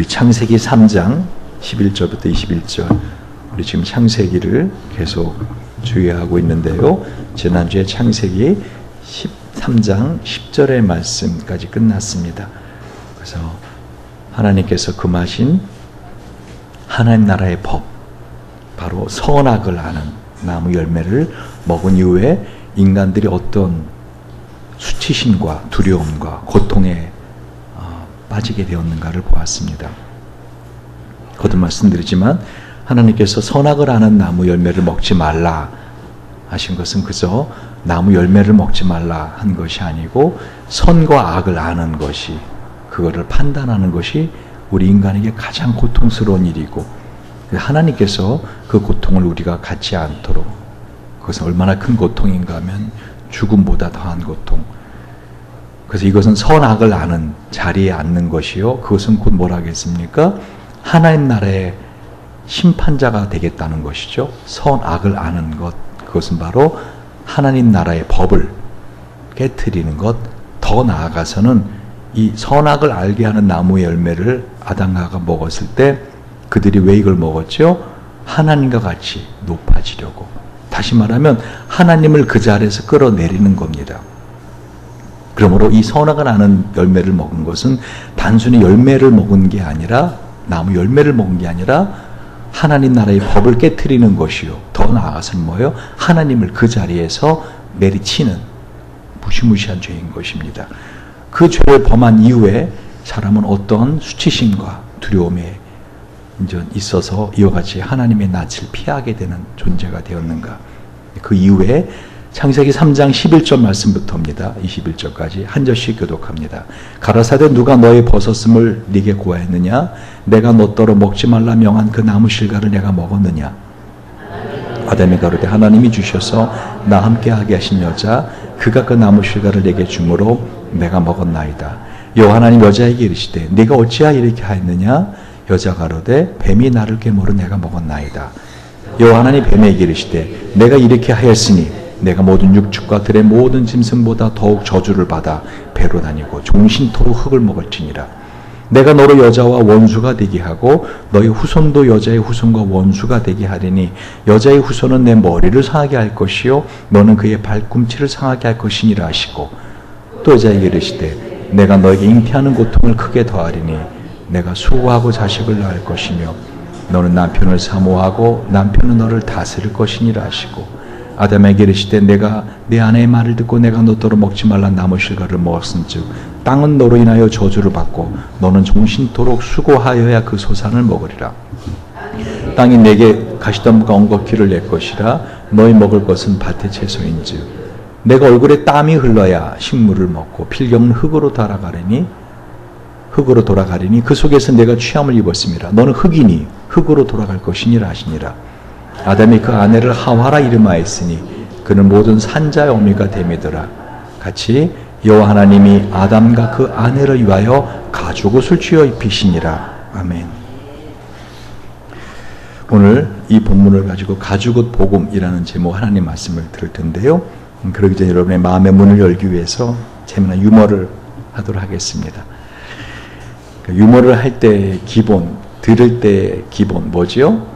우리 창세기 3장 11절부터 21절, 우리 지금 창세기를 계속 주의하고 있는데요. 지난주에 창세기 13장 10절의 말씀까지 끝났습니다. 그래서 하나님께서 금하신 하나님 나라의 법, 바로 선악을 아는 나무 열매를 먹은 이후에 인간들이 어떤 수치심과 두려움과 고통에 빠지게 되었는가를 보았습니다. 거듭 말씀드리지만 하나님께서 선악을 아는 나무 열매를 먹지 말라 하신 것은 그저 나무 열매를 먹지 말라 한 것이 아니고 선과 악을 아는 것이, 그거를 판단하는 것이 우리 인간에게 가장 고통스러운 일이고, 하나님께서 그 고통을 우리가 갖지 않도록, 그것은 얼마나 큰 고통인가 하면 죽음보다 더한 고통. 그래서 이것은 선악을 아는 자리에 앉는 것이요, 그것은 곧 뭐라 하겠습니까? 하나님 나라의 심판자가 되겠다는 것이죠. 선악을 아는 것, 그것은 바로 하나님 나라의 법을 깨트리는 것. 더 나아가서는 이 선악을 알게 하는 나무의 열매를 아담과 하와가 먹었을 때 그들이 왜 이걸 먹었죠? 하나님과 같이 높아지려고. 다시 말하면 하나님을 그 자리에서 끌어내리는 겁니다. 그러므로 이 선악을 아는 열매를 먹은 것은 단순히 열매를 먹은 게 아니라, 나무 열매를 먹은 게 아니라 하나님 나라의 법을 깨트리는 것이요, 더 나아가서는 뭐예요? 하나님을 그 자리에서 내리치는 무시무시한 죄인 것입니다. 그 죄를 범한 이후에 사람은 어떤 수치심과 두려움에 있어서 이와 같이 하나님의 낯을 피하게 되는 존재가 되었는가. 그 이후에 창세기 3장 11절 말씀부터입니다. 21절까지 한 절씩 교독합니다. 가라사대 누가 너의 벗었음을 네게 고하였느냐? 내가 너더러 먹지 말라 명한 그 나무 실과를 내가 먹었느냐? 아담이 가로되 하나님이 주셔서 나 함께하게 하신 여자, 그가 그 나무 실과를 내게 주므로 내가 먹었나이다. 여호와 하나님 여자에게 이르시되 네가 어찌하여 이렇게 하였느냐? 여자 가로되 뱀이 나를 깨물어 내가 먹었나이다. 여호와 하나님 뱀에게 이르시되 내가 이렇게 하였으니 내가 모든 육축과 들의 모든 짐승보다 더욱 저주를 받아 배로 다니고 종신토록 흙을 먹을지니라. 내가 너로 여자와 원수가 되게 하고 너의 후손도 여자의 후손과 원수가 되게 하리니 여자의 후손은 내 머리를 상하게 할 것이요 너는 그의 발꿈치를 상하게 할 것이니라 하시고, 또 여자에게 이르시되 내가 너에게 잉태하는 고통을 크게 더하리니 내가 수고하고 자식을 낳을 것이며 너는 남편을 사모하고 남편은 너를 다스릴 것이니라 하시고, 아담에게 이르시되 내가 내 아내의 말을 듣고 내가 너더러 먹지 말라 나무 실과를 먹었은즉 땅은 너로 인하여 저주를 받고 너는 종신토록 수고하여야 그 소산을 먹으리라. 땅이 내게 가시덤불과 엉겅퀴를 낼 것이라. 너희 먹을 것은 밭의 채소인즉 내가 얼굴에 땀이 흘러야 식물을 먹고 필경은 흙으로 돌아가리니 그 속에서 내가 취함을 입었음이라. 너는 흙이니 흙으로 돌아갈 것이니라 하시니라. 아담이 그 아내를 하와라 이름하였으니 그는 모든 산자의 어미가 됨이더라. 같이 여호와 하나님이 아담과 그 아내를 위하여 가죽옷을 쥐어 입히시니라. 아멘. 오늘 이 본문을 가지고 가죽옷 복음이라는 제목 하나님 말씀을 들을 텐데요. 그러기 전에 여러분의 마음의 문을 열기 위해서 재미난 유머를 하도록 하겠습니다. 유머를 할 때 기본, 들을 때 기본 뭐지요?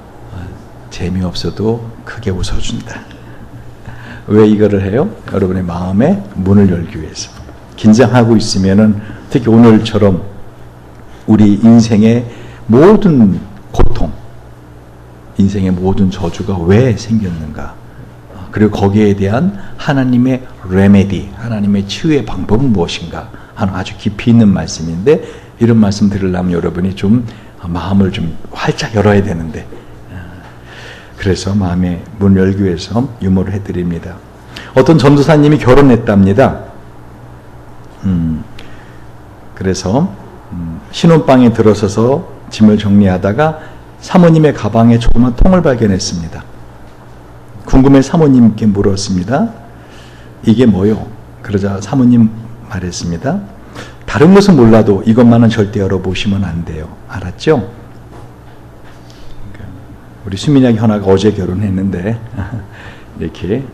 재미없어도 크게 웃어준다. 왜 이거를 해요? 여러분의 마음의 문을 열기 위해서. 긴장하고 있으면은, 특히 오늘처럼 우리 인생의 모든 고통, 인생의 모든 저주가 왜 생겼는가, 그리고 거기에 대한 하나님의 레메디, 하나님의 치유의 방법은 무엇인가 하는 아주 깊이 있는 말씀인데, 이런 말씀 들으려면 여러분이 좀 마음을 좀 활짝 열어야 되는데, 그래서 마음의 문을 열기 위해서 유머를 해드립니다. 어떤 전도사님이 결혼했답니다. 그래서 신혼방에 들어서서 짐을 정리하다가 사모님의 가방에 조그만 통을 발견했습니다. 궁금해 사모님께 물었습니다. 이게 뭐요? 그러자 사모님 말했습니다. 다른 것은 몰라도 이것만은 절대 열어보시면 안 돼요. 알았죠? 우리 수민이 현아가 어제 결혼했는데 이렇게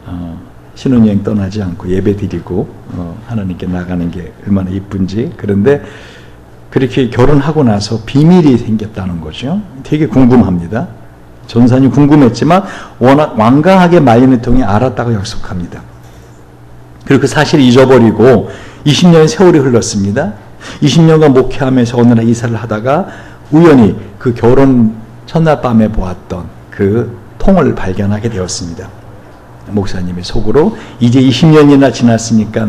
신혼여행 떠나지 않고 예배 드리고 하나님께 나가는 게 얼마나 이쁜지. 그런데 그렇게 결혼하고 나서 비밀이 생겼다는 거죠. 되게 궁금합니다. 전사님 궁금했지만 워낙 완강하게 마리아를 통해 알았다고 약속합니다. 그리고 그 사실을 잊어버리고 20년의 세월이 흘렀습니다. 20년간 목회하면서 어느 날 이사를 하다가 우연히 그 결혼 첫날 밤에 보았던 그 통을 발견하게 되었습니다. 목사님의 속으로 이제 20년이나 지났으니까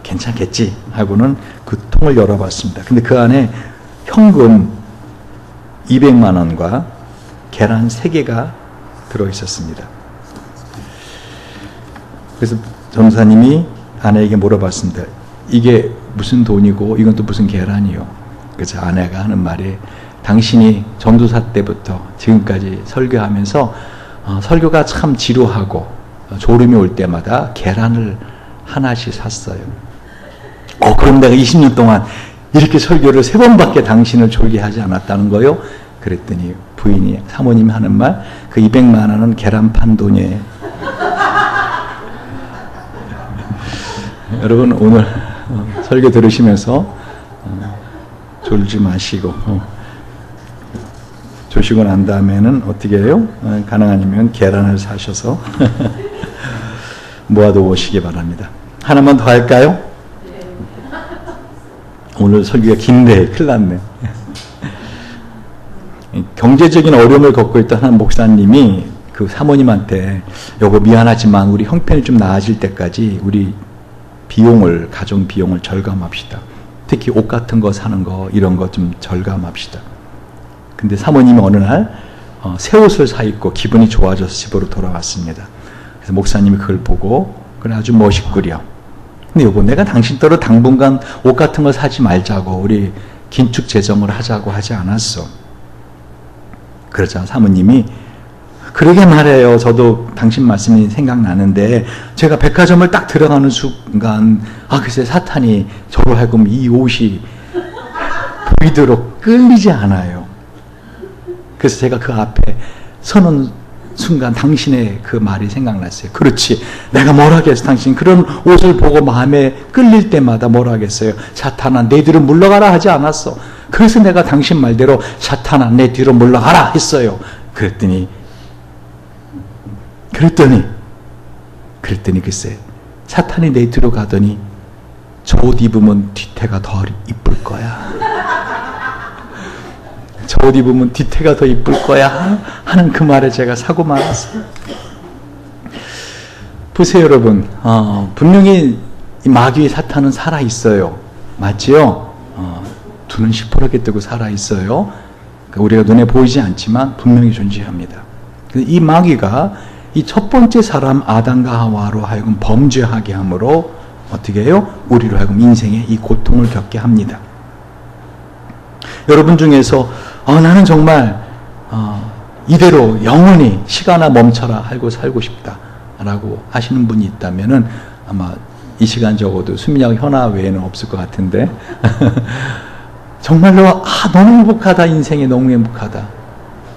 괜찮겠지 하고는 그 통을 열어봤습니다. 근데 그 안에 현금 200만 원과 계란 3개가 들어있었습니다. 그래서 전사님이 아내에게 물어봤습니다. 이게 무슨 돈이고 이건 또 무슨 계란이요? 그래서 아내가 하는 말이 당신이 전도사 때부터 지금까지 설교하면서 설교가 참 지루하고 졸음이 올 때마다 계란을 하나씩 샀어요. 그럼 내가 20년 동안 이렇게 설교를 3번밖에 당신을 졸게 하지 않았다는 거요? 그랬더니 부인이 사모님이 하는 말, 그 200만 원은 계란 판 돈이에요. 여러분 오늘 설교 들으시면서 졸지 마시고 조시고 난 다음에는 어떻게 해요? 가능하면 계란을 사셔서 모아두시기 바랍니다. 하나만 더 할까요? 오늘 설교가 긴데 큰일 났네. 경제적인 어려움을 겪고 있던 한 목사님이 그 사모님한테 여보 미안하지만 우리 형편이 좀 나아질 때까지 우리 비용을, 가정 비용을 절감합시다. 특히 옷 같은 거 사는 거 이런 거 좀 절감합시다. 근데 사모님이 어느 날 새 옷을 사 입고 기분이 좋아져서 집으로 돌아왔습니다. 그래서 목사님이 그걸 보고 그래 아주 멋있구려. 근데 여보 내가 당신 따로 당분간 옷 같은 거 사지 말자고 우리 긴축 재정을 하자고 하지 않았어. 그러자 사모님이 그러게 말해요. 저도 당신 말씀이 생각나는데 제가 백화점을 딱 들어가는 순간 글쎄 사탄이 저로 하여금 이 옷이 보이도록 끌리지 않아요. 그래서 제가 그 앞에 서는 순간 당신의 그 말이 생각났어요. 그렇지. 내가 뭘 하겠어. 당신 그런 옷을 보고 마음에 끌릴 때마다 뭘 하겠어요. 사탄아 내 뒤로 물러가라 하지 않았어. 그래서 내가 당신 말대로 사탄아 내 뒤로 물러가라 했어요. 그랬더니 글쎄 사탄이 내 뒤로 가더니 저 옷 입으면 뒤태가 더 이쁠 거야. 저 옷 입으면 뒤태가 더 이쁠 거야 하는 그 말에 제가 사고 말았어요. 보세요 여러분, 분명히 이 마귀의 사탄은 살아있어요. 맞지요? 눈은 시퍼렇게 뜨고 살아있어요. 그러니까 우리가 눈에 보이지 않지만 분명히 존재합니다. 이 마귀가 이 첫 번째 사람 아담과 하와로 하여금 범죄하게 함으로 어떻게 해요? 우리로 하여금 인생에 이 고통을 겪게 합니다. 여러분 중에서 나는 정말 이대로 영원히 시간아 멈춰라 하고 살고 싶다 라고 하시는 분이 있다면은 아마 이 시간 적어도 수민이하고 현아 외에는 없을 것 같은데 정말로 너무 행복하다. 인생이 너무 행복하다.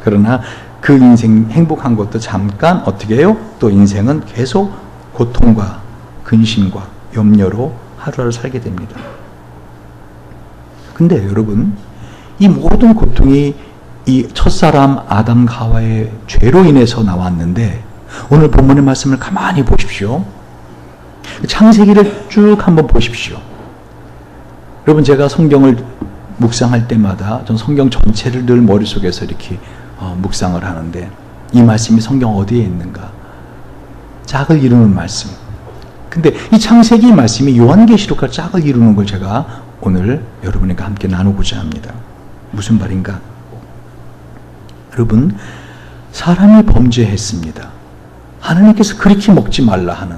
그러나 그 인생 행복한 것도 잠깐 어떻게 해요? 또 인생은 계속 고통과 근심과 염려로 하루하루 살게 됩니다. 근데 여러분 이 모든 고통이 이 첫사람 아담과 하와의 죄로 인해서 나왔는데 오늘 본문의 말씀을 가만히 보십시오. 창세기를 쭉 한번 보십시오. 여러분 제가 성경을 묵상할 때마다 전 성경 전체를 늘 머릿속에서 이렇게 묵상을 하는데 이 말씀이 성경 어디에 있는가? 짝을 이루는 말씀. 근데 이 창세기 말씀이 요한계시록과 짝을 이루는 걸 제가 오늘 여러분과 함께 나누고자 합니다. 무슨 말인가? 여러분 사람이 범죄했습니다. 하나님께서 그렇게 먹지 말라 하는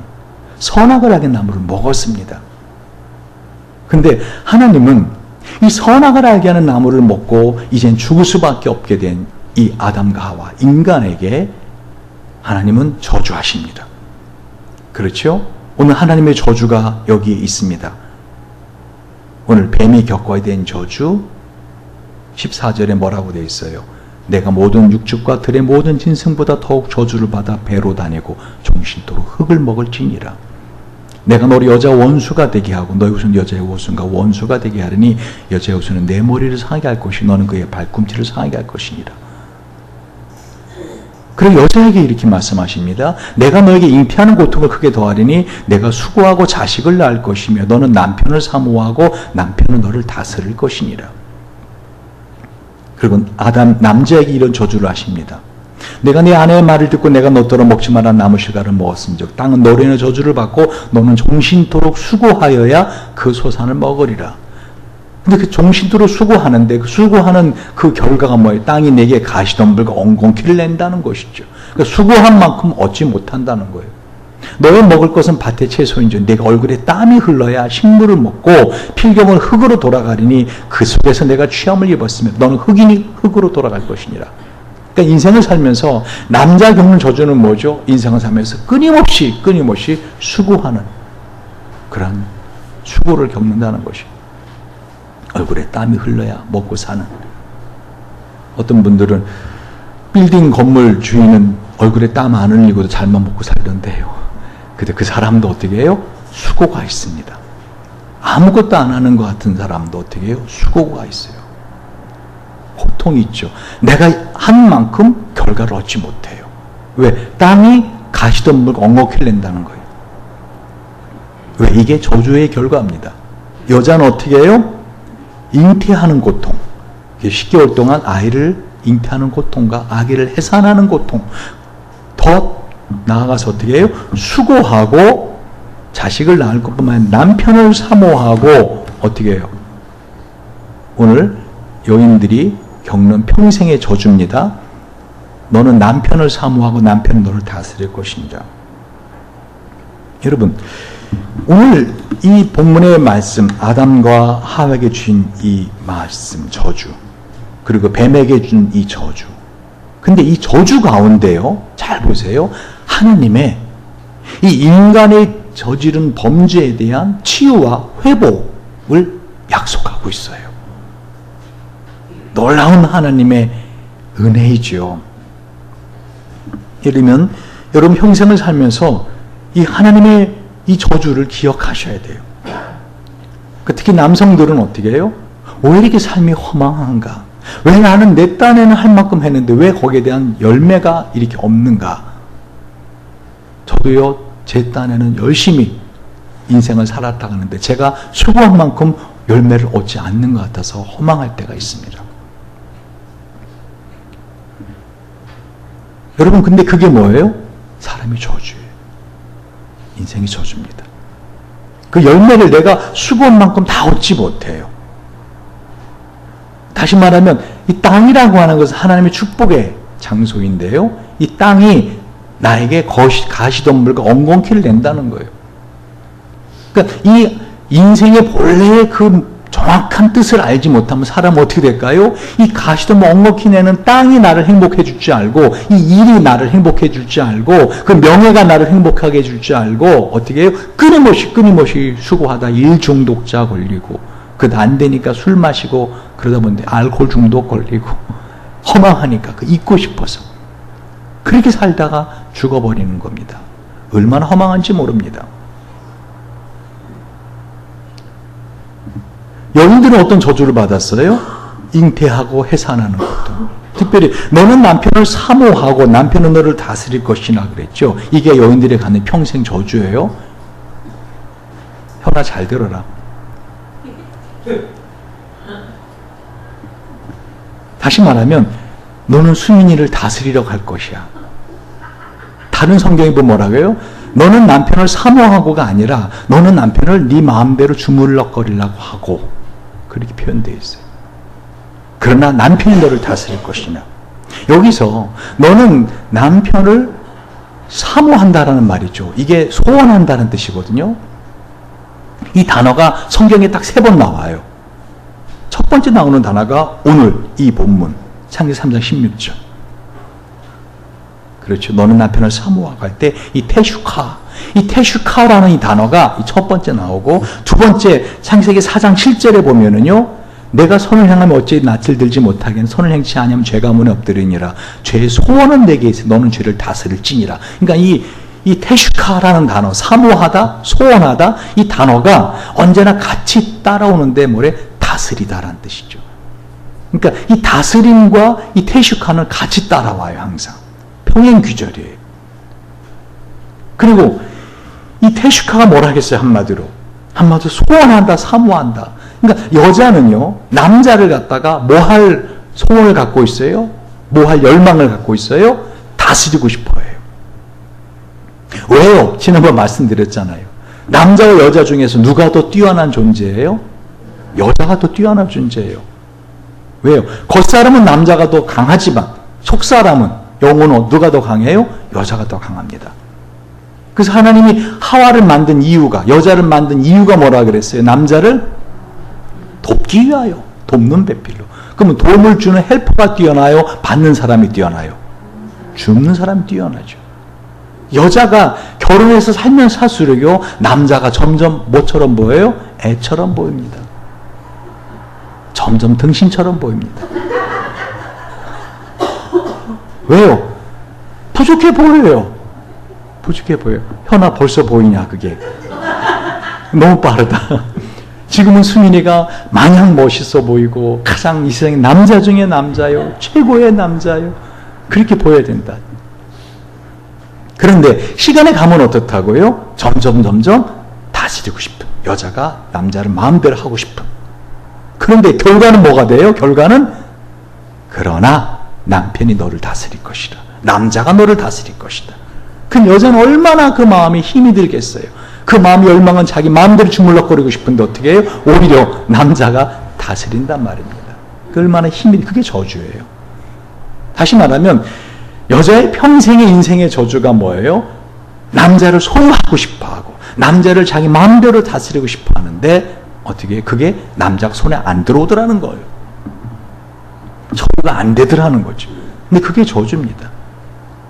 선악을 알게 나무를 먹었습니다. 근데 하나님은 이 선악을 알게 하는 나무를 먹고 이젠 죽을 수밖에 없게 된 이 아담과 하와 인간에게 하나님은 저주하십니다. 그렇죠? 오늘 하나님의 저주가 여기에 있습니다. 오늘 뱀이 겪어야 된 저주 14절에 뭐라고 되어 있어요? 내가 모든 육축과 들의 모든 짐승보다 더욱 저주를 받아 배로 다니고 종신토록 흙을 먹을지니라. 내가 너를 여자 원수가 되게 하고 너의 후손 여자의 원수가 되게 하리니 여자의 후손은 내 머리를 상하게 할 것이 너는 그의 발꿈치를 상하게 할 것이니라. 그리고 여자에게 이렇게 말씀하십니다. 내가 너에게 잉태하는 고통을 크게 더하리니 내가 수고하고 자식을 낳을 것이며 너는 남편을 사모하고 남편은 너를 다스릴 것이니라. 그리고 남자에게 이런 저주를 하십니다. 내가 네 아내의 말을 듣고 내가 너더러 먹지 말아 나무 실과를 먹었음즉 땅은 너로 인해 저주를 받고 너는 종신토록 수고하여야 그 소산을 먹으리라. 근데 그 종신토록 수고하는데 그 수고하는 그 결과가 뭐예요? 땅이 내게 가시덤불과 엉겅퀴를 낸다는 것이죠. 그러니까 수고한 만큼 얻지 못한다는 거예요. 너의 먹을 것은 밭의 채소인지 내가 얼굴에 땀이 흘러야 식물을 먹고 필경을 흙으로 돌아가리니 그 속에서 내가 취함을 입었으며 너는 흙이니 흙으로 돌아갈 것이니라. 그러니까 인생을 살면서 남자 겪는 저주는 뭐죠? 인생을 살면서 끊임없이 수고하는 그런 수고를 겪는다는 것이. 얼굴에 땀이 흘러야 먹고 사는. 어떤 분들은 빌딩 건물 주인은 얼굴에 땀 안 흘리고도 잘만 먹고 살던데요. 근데 그 사람도 어떻게 해요? 수고가 있습니다. 아무것도 안 하는 것 같은 사람도 어떻게 해요? 수고가 있어요. 고통이 있죠. 내가 한 만큼 결과를 얻지 못해요. 왜? 땅이 가시덤불 엉겅퀴를 낸다는 거예요. 왜? 이게 저주의 결과입니다. 여자는 어떻게 해요? 잉태하는 고통. 10개월 동안 아이를 잉태하는 고통과 아기를 해산하는 고통. 더 나아가서 어떻게 해요? 수고하고 자식을 낳을 것뿐만 아니라 남편을 사모하고 어떻게 해요? 오늘 여인들이 겪는 평생의 저주입니다. 너는 남편을 사모하고 남편은 너를 다스릴 것이니라. 여러분, 오늘 이 본문의 말씀, 아담과 하와에게 주신 이 말씀, 저주, 그리고 뱀에게 준 이 저주. 근데 이 저주 가운데요, 잘 보세요. 하나님의 이 인간의 저지른 범죄에 대한 치유와 회복을 약속하고 있어요. 놀라운 하나님의 은혜이죠. 예를 들면 여러분 평생을 살면서 이 하나님의 이 저주를 기억하셔야 돼요. 특히 남성들은 어떻게 해요? 왜 이렇게 삶이 허망한가? 왜 나는 내 딴에는 할 만큼 했는데 왜 거기에 대한 열매가 이렇게 없는가? 저도요, 제 딴에는 열심히 인생을 살았다 가는데 제가 수고한 만큼 열매를 얻지 않는 것 같아서 허망할 때가 있습니다. 여러분, 근데 그게 뭐예요? 사람이 저주예요. 인생이 저주입니다. 그 열매를 내가 수고한 만큼 다 얻지 못해요. 다시 말하면 이 땅이라고 하는 것은 하나님의 축복의 장소인데요. 이 땅이 나에게 가시덤불과 엉겅퀴를 낸다는 거예요. 그러니까 이 인생의 본래의 그 정확한 뜻을 알지 못하면 사람은 어떻게 될까요? 이 가시덤불 엉겅퀴 내는 땅이 나를 행복해 줄 줄 알고, 이 일이 나를 행복해 줄 줄 알고, 그 명예가 나를 행복하게 해줄 줄 알고, 어떻게 해요? 끊임없이 수고하다 일 중독자 걸리고, 그거 안 되니까 술 마시고, 그러다 보니 알코올 중독 걸리고, 허망하니까 그 잊고 싶어서 그렇게 살다가 죽어버리는 겁니다. 얼마나 허망한지 모릅니다. 여인들은 어떤 저주를 받았어요? 잉태하고 해산하는 것도. 특별히 너는 남편을 사모하고 남편은 너를 다스릴 것이나 그랬죠. 이게 여인들이 갖는 평생 저주예요. 현아 잘 들어라. 다시 말하면 너는 수민이를 다스리려 갈 것이야. 다른 성경이 보면 뭐라고 해요? 너는 남편을 사모하고가 아니라 너는 남편을 네 마음대로 주물럭거리려고 하고, 그렇게 표현되어 있어요. 그러나 남편이 너를 다스릴 것이냐. 여기서 너는 남편을 사모한다라는 말이죠. 이게 소원한다는 뜻이거든요. 이 단어가 성경에 딱 3번 나와요. 첫 번째 나오는 단어가 오늘 이 본문 창세기 3장 16절. 그렇죠. 너는 남편을 사모하고 할 때 이 테슈카라는 이 단어가 첫 번째 나오고, 두 번째 창세기 4장 7절에 보면은요, 내가 선을 행하면 어찌 낯을 들지 못하겠는 선을 행치 아니하면 죄가 문에 엎드리니라. 죄의 소원은 내게 있어 너는 죄를 다스릴지니라. 그러니까 이 테슈카라는 단어, 사모하다, 소원하다, 이 단어가 언제나 같이 따라오는데 뭐래? 다스리다라는 뜻이죠. 그러니까 이 다스림과 이 테슈카는 같이 따라와요, 항상. 평행규절이에요. 그리고 이 테슈카가 뭘 하겠어요, 한마디로? 한마디로 소원한다, 사모한다. 그러니까 여자는요, 남자를 갖다가 뭐 할 소원을 갖고 있어요? 뭐 할 열망을 갖고 있어요? 다스리고 싶어 해요. 왜요? 지난번 말씀드렸잖아요. 남자와 여자 중에서 누가 더 뛰어난 존재예요? 여자가 더 뛰어난 존재예요. 왜요? 겉사람은 남자가 더 강하지만 속사람은, 영혼은 누가 더 강해요? 여자가 더 강합니다. 그래서 하나님이 하와를 만든 이유가, 여자를 만든 이유가 뭐라 그랬어요? 남자를 돕기 위하여, 돕는 배필로. 그러면 도움을 주는 헬퍼가 뛰어나요? 받는 사람이 뛰어나요? 주는 사람이 뛰어나죠. 여자가 결혼해서 살면 살수록요, 남자가 점점 뭐처럼 보여요? 애처럼 보입니다. 점점 등신처럼 보입니다. 왜요? 부족해 보여요. 부족해 보여요. 현아 벌써 보이냐 그게. 너무 빠르다. 지금은 수민이가 마냥 멋있어 보이고 가장 이 세상에 남자 중에 남자요. 최고의 남자요. 그렇게 보여야 된다. 그런데 시간에 가면 어떻다고요? 점점 다스리고 싶은, 여자가 남자를 마음대로 하고 싶은. 그런데 결과는 뭐가 돼요? 결과는 그러나 남편이 너를 다스릴 것이다. 남자가 너를 다스릴 것이다. 그럼 여자는 얼마나 그 마음이 힘이 들겠어요. 그 마음이 열망은 자기 마음대로 주물럭거리고 싶은데 어떻게 해요? 오히려 남자가 다스린단 말입니다. 그 얼마나 힘이, 그게 저주예요. 다시 말하면 여자의 평생의 인생의 저주가 뭐예요? 남자를 소유하고 싶어하고 남자를 자기 마음대로 다스리고 싶어하는데 어떻게 해요? 그게 남자 손에 안 들어오더라는 거예요. 저주가 안 되더라는 거죠. 근데 그게 저주입니다.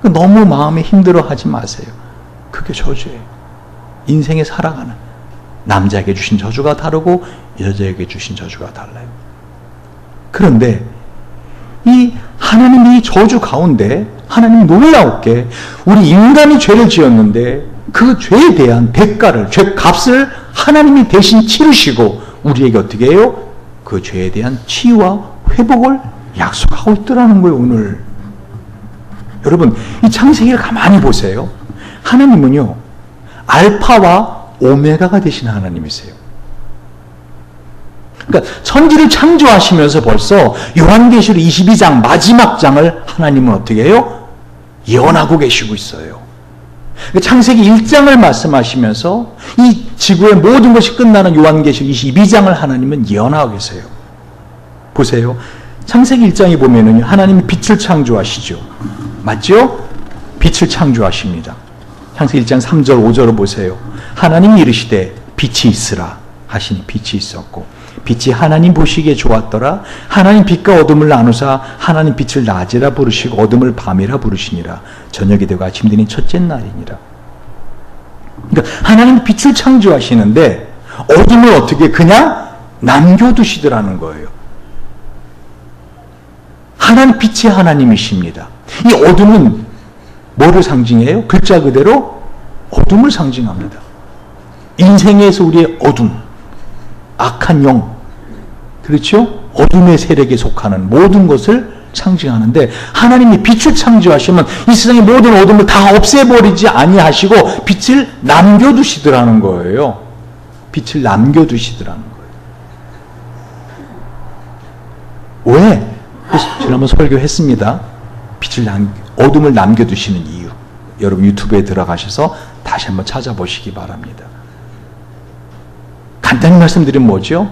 너무 마음이 힘들어하지 마세요. 그게 저주예요. 인생에 살아가는, 남자에게 주신 저주가 다르고 여자에게 주신 저주가 달라요. 그런데 이 하나님이 이 저주 가운데 하나님 놀라웠게 우리 인간이 죄를 지었는데 그 죄에 대한 대가를, 죄값을 하나님이 대신 치르시고 우리에게 어떻게 해요? 그 죄에 대한 치유와 회복을 약속하고 있더라는 거예요, 오늘. 여러분, 이 창세기를 가만히 보세요. 하나님은요, 알파와 오메가가 되신 하나님이세요. 그러니까 천지를 창조하시면서 벌써 요한계시록 22장 마지막 장을 하나님은 어떻게 해요? 예언하고 계시고 있어요. 창세기 1장을 말씀하시면서 이 지구의 모든 것이 끝나는 요한계시록 22장을 하나님은 예언하고 계세요. 보세요. 창세기 1장에 보면은 하나님이 빛을 창조하시죠. 맞죠? 빛을 창조하십니다. 창세기 1장 3절 5절을 보세요. 하나님이 이르시되 빛이 있으라 하시니 빛이 있었고 빛이 하나님 보시기에 좋았더라. 하나님 빛과 어둠을 나누사 하나님 빛을 낮이라 부르시고 어둠을 밤이라 부르시니라. 저녁이 되고 아침 되니 첫째 날이니라. 그러니까 하나님 빛을 창조하시는데 어둠을 어떻게 그냥 남겨두시더라는 거예요. 하나님 빛이 하나님이십니다. 이 어둠은 뭐를 상징해요? 글자 그대로 어둠을 상징합니다. 인생에서 우리의 어둠, 악한 영, 그렇죠? 어둠의 세력에 속하는 모든 것을 상징하는데 하나님이 빛을 창조하시면 이 세상의 모든 어둠을 다 없애버리지 아니하시고 빛을 남겨두시더라는 거예요. 빛을 남겨두시더라는 거예요. 왜? 지난번 설교했습니다. 어둠을 남겨두시는 이유. 여러분 유튜브에 들어가셔서 다시 한번 찾아보시기 바랍니다. 간단히 말씀드리면 뭐죠?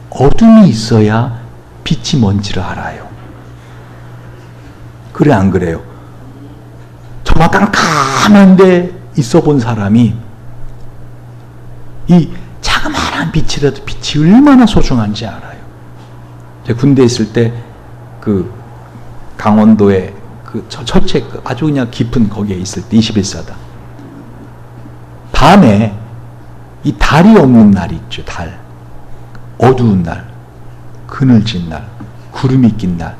어둠이 있어야 빛이 뭔지를 알아요. 그래 안 그래요? 정말 깜깜한데 있어 본 사람이 이 자그마한 빛이라도 빛이 얼마나 소중한지 알아요. 제가 군대에 있을 때 그 강원도에 그 철책 아주 그냥 깊은 거기에 있을 때 21사단 밤에 이 달이 없는 날이 있죠. 달. 어두운 날, 그늘진 날, 구름이 낀 날,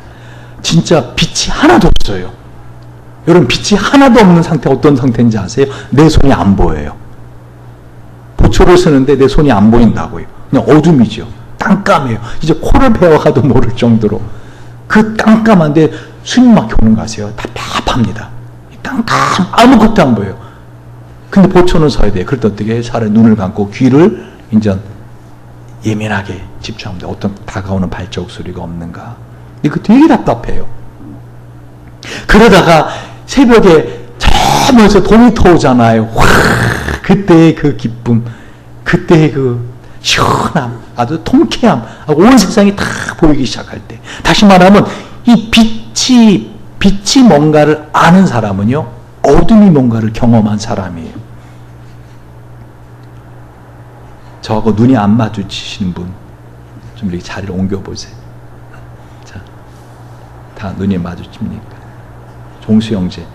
진짜 빛이 하나도 없어요. 여러분 빛이 하나도 없는 상태 어떤 상태인지 아세요? 내 손이 안 보여요. 보초를 쓰는데 내 손이 안 보인다고요. 그냥 어둠이죠. 깜깜해요. 이제 코를 베어가도 모를 정도로 그 깜깜한데 숨이 막혀오는 거 아세요? 답답합니다. 깜깜 아무것도 안 보여요. 근데 보초는 서야 돼요. 그럴 때 어떻게 해요? 차라리 눈을 감고 귀를 이제 예민하게 집중합니다. 어떤 다가오는 발자국 소리가 없는가. 이거 되게 답답해요. 그러다가 새벽에 저 멀리서 동이 터오잖아요. 와, 그때의 그 기쁨, 그때의 그 시원함, 아주 통쾌함, 온 세상이 다 보이기 시작할 때. 다시 말하면 이 빛이 뭔가를 아는 사람은요, 어둠이 뭔가를 경험한 사람이에요. 저하고 눈이 안 마주치시는 분, 좀 이렇게 자리를 옮겨보세요. 자, 다 눈이 마주칩니까? 종수 형제,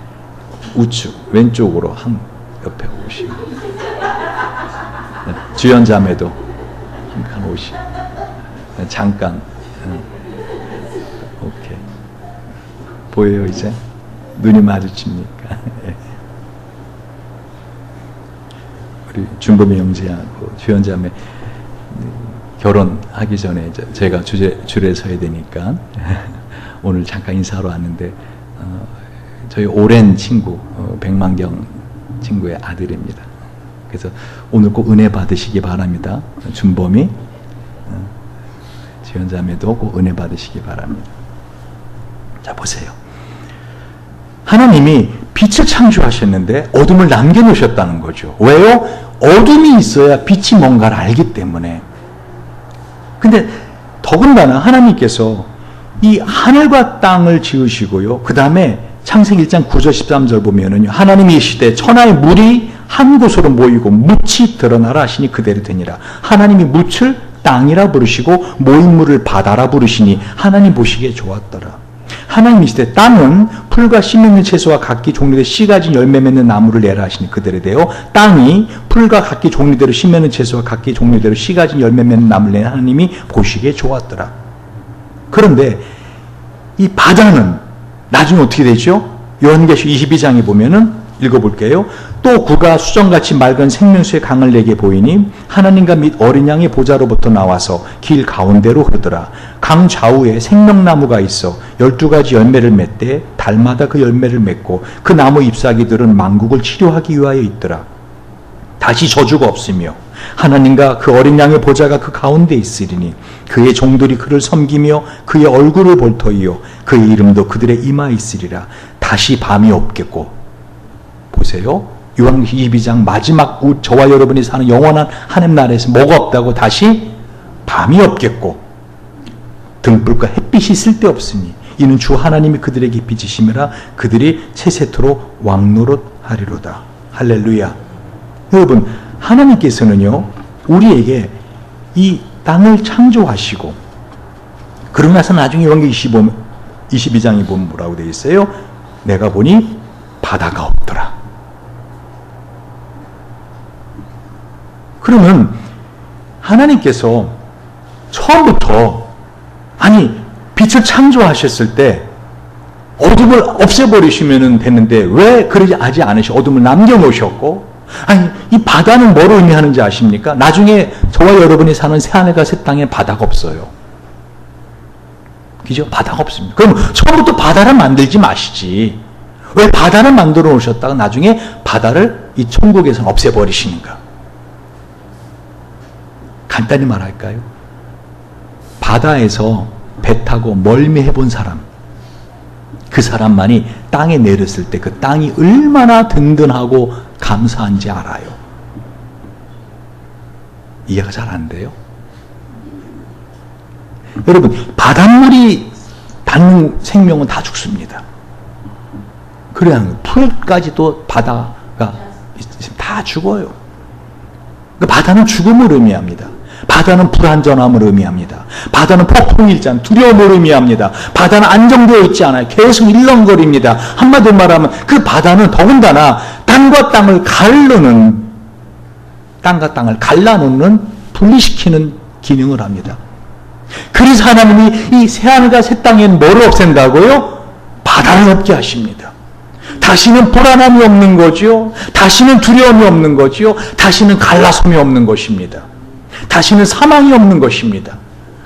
우측, 왼쪽으로 한 옆에 오시고. 주연 자매도 한 오시고. 잠깐. 오케이. 보여요, 이제? 눈이 마주칩니까? 우리 준범이 형제하고 주연 자매 결혼하기 전에 제가 줄에 서야 되니까 오늘 잠깐 인사하러 왔는데, 저희 오랜 친구, 백만경 친구의 아들입니다. 그래서 오늘 꼭 은혜 받으시기 바랍니다. 준범이, 지연자매도 꼭 은혜 받으시기 바랍니다. 자, 보세요. 하나님이 빛을 창조하셨는데 어둠을 남겨놓으셨다는 거죠. 왜요? 어둠이 있어야 빛이 뭔가를 알기 때문에. 근데 더군다나 하나님께서 이 하늘과 땅을 지으시고요. 그 다음에 창세기 1장 9절 13절 보면은요, 하나님이 이시되 천하의 물이 한 곳으로 모이고 묻이 드러나라 하시니 그대로 되니라. 하나님이 묻을 땅이라 부르시고 모인 물을 바다라 부르시니 하나님 보시기에 좋았더라. 하나님이 이시되 땅은 풀과 씨 맺는 채소와 각기 종류대로 씨 가진 열매 맺는 나무를 내라 하시니 그대로 되어 땅이 풀과 각기 종류대로 씨 맺는 채소와 각기 종류대로 씨 가진 열매 맺는 나무를 내라 하나님이 보시기에 좋았더라. 그런데 이 바다는 나중에 어떻게 되죠? 요한계시록 22장에 보면은 읽어볼게요. 또 구가 수정같이 맑은 생명수의 강을 내게 보이니 하나님과 및 어린 양의 보좌로부터 나와서 길 가운데로 흐르더라. 강 좌우에 생명나무가 있어 12가지 열매를 맺되 달마다 그 열매를 맺고 그 나무 잎사귀들은 만국을 치료하기 위하여 있더라. 다시 저주가 없으며 하나님과 그 어린 양의 보좌가 그 가운데 있으리니 그의 종들이 그를 섬기며 그의 얼굴을 볼 터이요 그의 이름도 그들의 이마에 있으리라. 다시 밤이 없겠고. 보세요. 요한계시록 22장 마지막 저와 여러분이 사는 영원한 하나님 나라에서 뭐가 없다고? 다시 밤이 없겠고 등불과 햇빛이 쓸데없으니 이는 주 하나님이 그들에게 빛이심이라 그들이 세세토로 왕노릇하리로다. 할렐루야. 여러분, 하나님께서는요, 우리에게 이 땅을 창조하시고, 그러고 나서 나중에 요한계시록 22장에 보면 뭐라고 되어 있어요? 내가 보니 바다가 없더라. 그러면 하나님께서 처음부터, 아니, 빛을 창조하셨을 때 어둠을 없애버리시면 됐는데 왜 그러지 않으시고 어둠을 남겨놓으셨고, 아니, 이 바다는 뭘 의미하는지 아십니까? 나중에 저와 여러분이 사는 새하늘과 새 땅에 바다가 없어요. 그죠? 바다가 없습니다. 그럼 처음부터 바다를 만들지 마시지. 왜 바다를 만들어 놓으셨다가 나중에 바다를 이 천국에서는 없애버리시는가? 간단히 말할까요? 바다에서 배 타고 멀미해 본 사람, 그 사람만이 땅에 내렸을 때 그 땅이 얼마나 든든하고 감사한지 알아요. 이해가 잘 안 돼요? 여러분, 바닷물이 닿는 생명은 다 죽습니다. 그래야 풀까지도 바다가 있으면 다 죽어요. 그러니까 바다는 죽음을 의미합니다. 바다는 불안전함을 의미합니다. 바다는 폭풍일전, 두려움을 의미합니다. 바다는 안정되어 있지 않아요. 계속 일렁거립니다. 한마디로 말하면 그 바다는 더군다나 땅과 땅을 갈라놓는, 분리시키는 기능을 합니다. 그래서 하나님이 이 새하늘과 새 땅엔 뭐를 없앤다고요? 바다를 없게 하십니다. 다시는 불안함이 없는 거죠. 다시는 두려움이 없는 거죠. 다시는 갈라섬이 없는 것입니다. 다시는 사망이 없는 것입니다.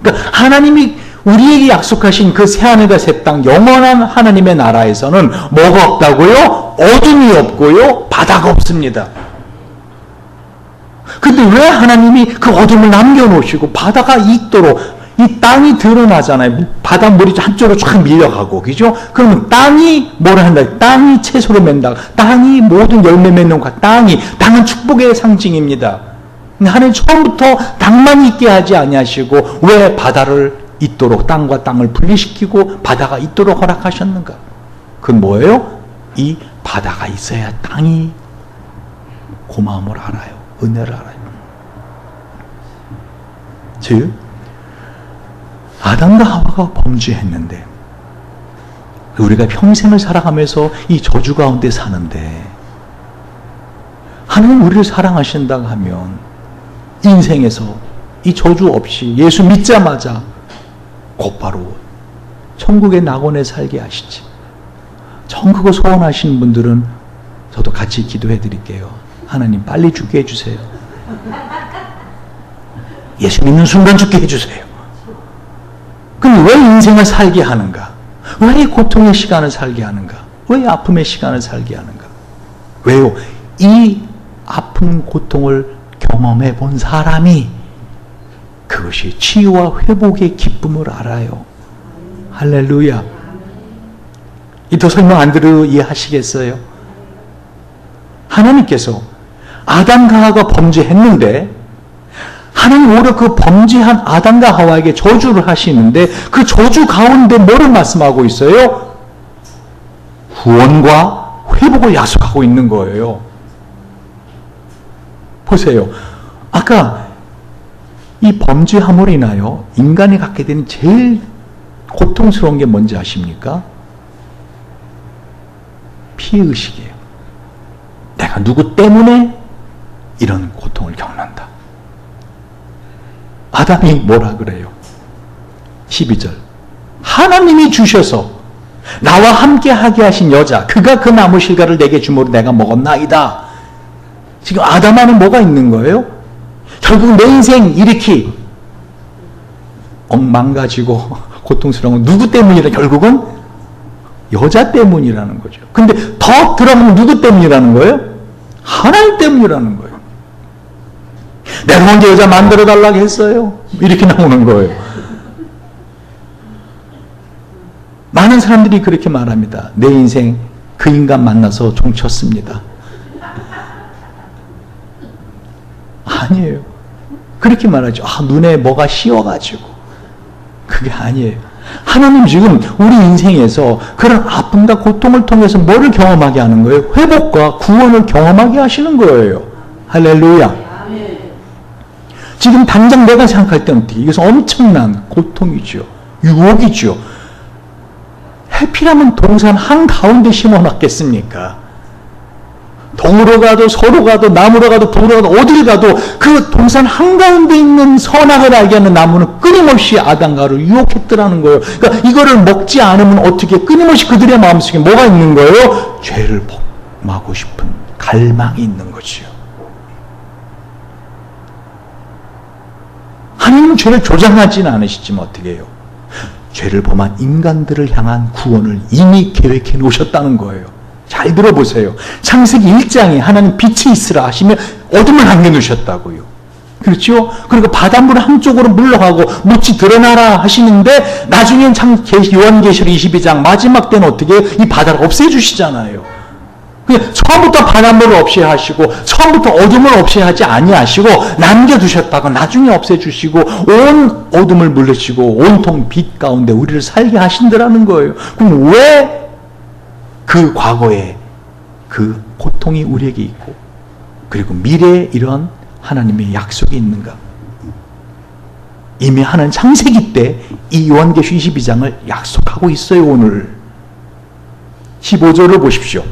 그러니까 하나님이 우리에게 약속하신 그 새하늘과 새 땅, 영원한 하나님의 나라에서는 뭐가 없다고요? 어둠이 없고요, 바다가 없습니다. 근데 왜 하나님이 그 어둠을 남겨놓으시고 바다가 있도록, 이 땅이 드러나잖아요. 바닷물이 한쪽으로 쫙 밀려가고, 그죠? 그러면 땅이 뭐라 한다? 땅이 채소를 맺는다. 땅이 모든 열매 맺는 것, 땅은 축복의 상징입니다. 하나님 처음부터 땅만 있게 하지 아니하시고 왜 바다를 있도록, 땅과 땅을 분리시키고 바다가 있도록 허락하셨는가? 그건 뭐예요? 이 바다가 있어야 땅이 고마움을 알아요. 은혜를 알아요. 즉 아담과 하와가 범죄했는데 우리가 평생을 살아가면서 이 저주 가운데 사는데 하나님 우리를 사랑하신다고 하면 인생에서 이 저주 없이 예수 믿자마자 곧바로 천국의 낙원에 살게 하시지. 천국을 소원하시는 분들은 저도 같이 기도해 드릴게요. 하나님 빨리 죽게 해주세요. 예수 믿는 순간 죽게 해주세요. 그럼 왜 인생을 살게 하는가? 왜 고통의 시간을 살게 하는가? 왜 아픔의 시간을 살게 하는가? 왜요? 이 아픈 고통을 경험해 본 사람이 그것이 치유와 회복의 기쁨을 알아요. 할렐루야. 이 더 설명 안 들어 이해하시겠어요? 하나님께서 아담과 하와가 범죄했는데 하나님 오히려 그 범죄한 아담과 하와에게 저주를 하시는데 그 저주 가운데 뭐를 말씀하고 있어요? 구원과 회복을 약속하고 있는 거예요. 보세요. 아까 이 범죄함으로 인하여 인간이 갖게 되는 제일 고통스러운 게 뭔지 아십니까? 피해의식이에요. 내가 누구 때문에 이런 고통을 겪는다. 아담이 뭐라 그래요? 12절. 하나님이 주셔서 나와 함께 하게 하신 여자, 그가 그 나무 실과를 내게 주므로 내가 먹었나이다. 지금 아담 안에 뭐가 있는 거예요? 결국 내 인생 이렇게 엉망가지고 고통스러운 건 누구 때문이라? 결국은 여자 때문이라는 거죠. 근데 더 들어가면 누구 때문이라는 거예요? 하나님 때문이라는 거예요. 내가 언제 여자 만들어달라고 했어요? 이렇게 나오는 거예요. 많은 사람들이 그렇게 말합니다. 내 인생 그 인간 만나서 종쳤습니다. 아니에요. 그렇게 말하죠. 눈에 뭐가 씌워가지고. 그게 아니에요. 하나님 지금 우리 인생에서 그런 아픔과 고통을 통해서 뭐를 경험하게 하는 거예요? 회복과 구원을 경험하게 하시는 거예요. 할렐루야. 지금 당장 내가 생각할 때는 어떻게? 이것은 엄청난 고통이죠. 유혹이죠. 해피라면 동산 한가운데 심어놨겠습니까? 동으로 가도 서로 가도 나무로 가도 북으로 가도 어딜 가도 그 동산 한가운데 있는 선악을 알게 하는 나무는 끊임없이 아담과를 유혹했더라는 거예요. 그러니까 이거를 먹지 않으면 어떻게, 끊임없이 그들의 마음속에 뭐가 있는 거예요? 죄를 범하고 싶은 갈망이 있는 거지요. 하나님은 죄를 조장하지는 않으시지만 어떻게 해요? 죄를 범한 인간들을 향한 구원을 이미 계획해 놓으셨다는 거예요. 잘 들어보세요. 창세기 1장에 하나님 빛이 있으라 하시면 어둠을 남겨놓으셨다고요. 그렇죠? 그리고 바닷물 한쪽으로 물러가고 묻이 드러나라 하시는데 나중엔 요한계시록 22장 마지막 때는 어떻게 이 바다를 없애주시잖아요. 처음부터 바닷물을 없이 하시고 처음부터 어둠을 없이 하지 아니하시고 남겨두셨다가 나중에 없애주시고 온 어둠을 물리치고 온통 빛 가운데 우리를 살게 하신다라는 거예요. 그럼 왜 그 과거에 그 고통이 우리에게 있고 그리고 미래에 이런 하나님의 약속이 있는가? 이미 하나님 창세기 때 이 요한계시록 22장을 약속하고 있어요. 오늘 15절을 보십시오.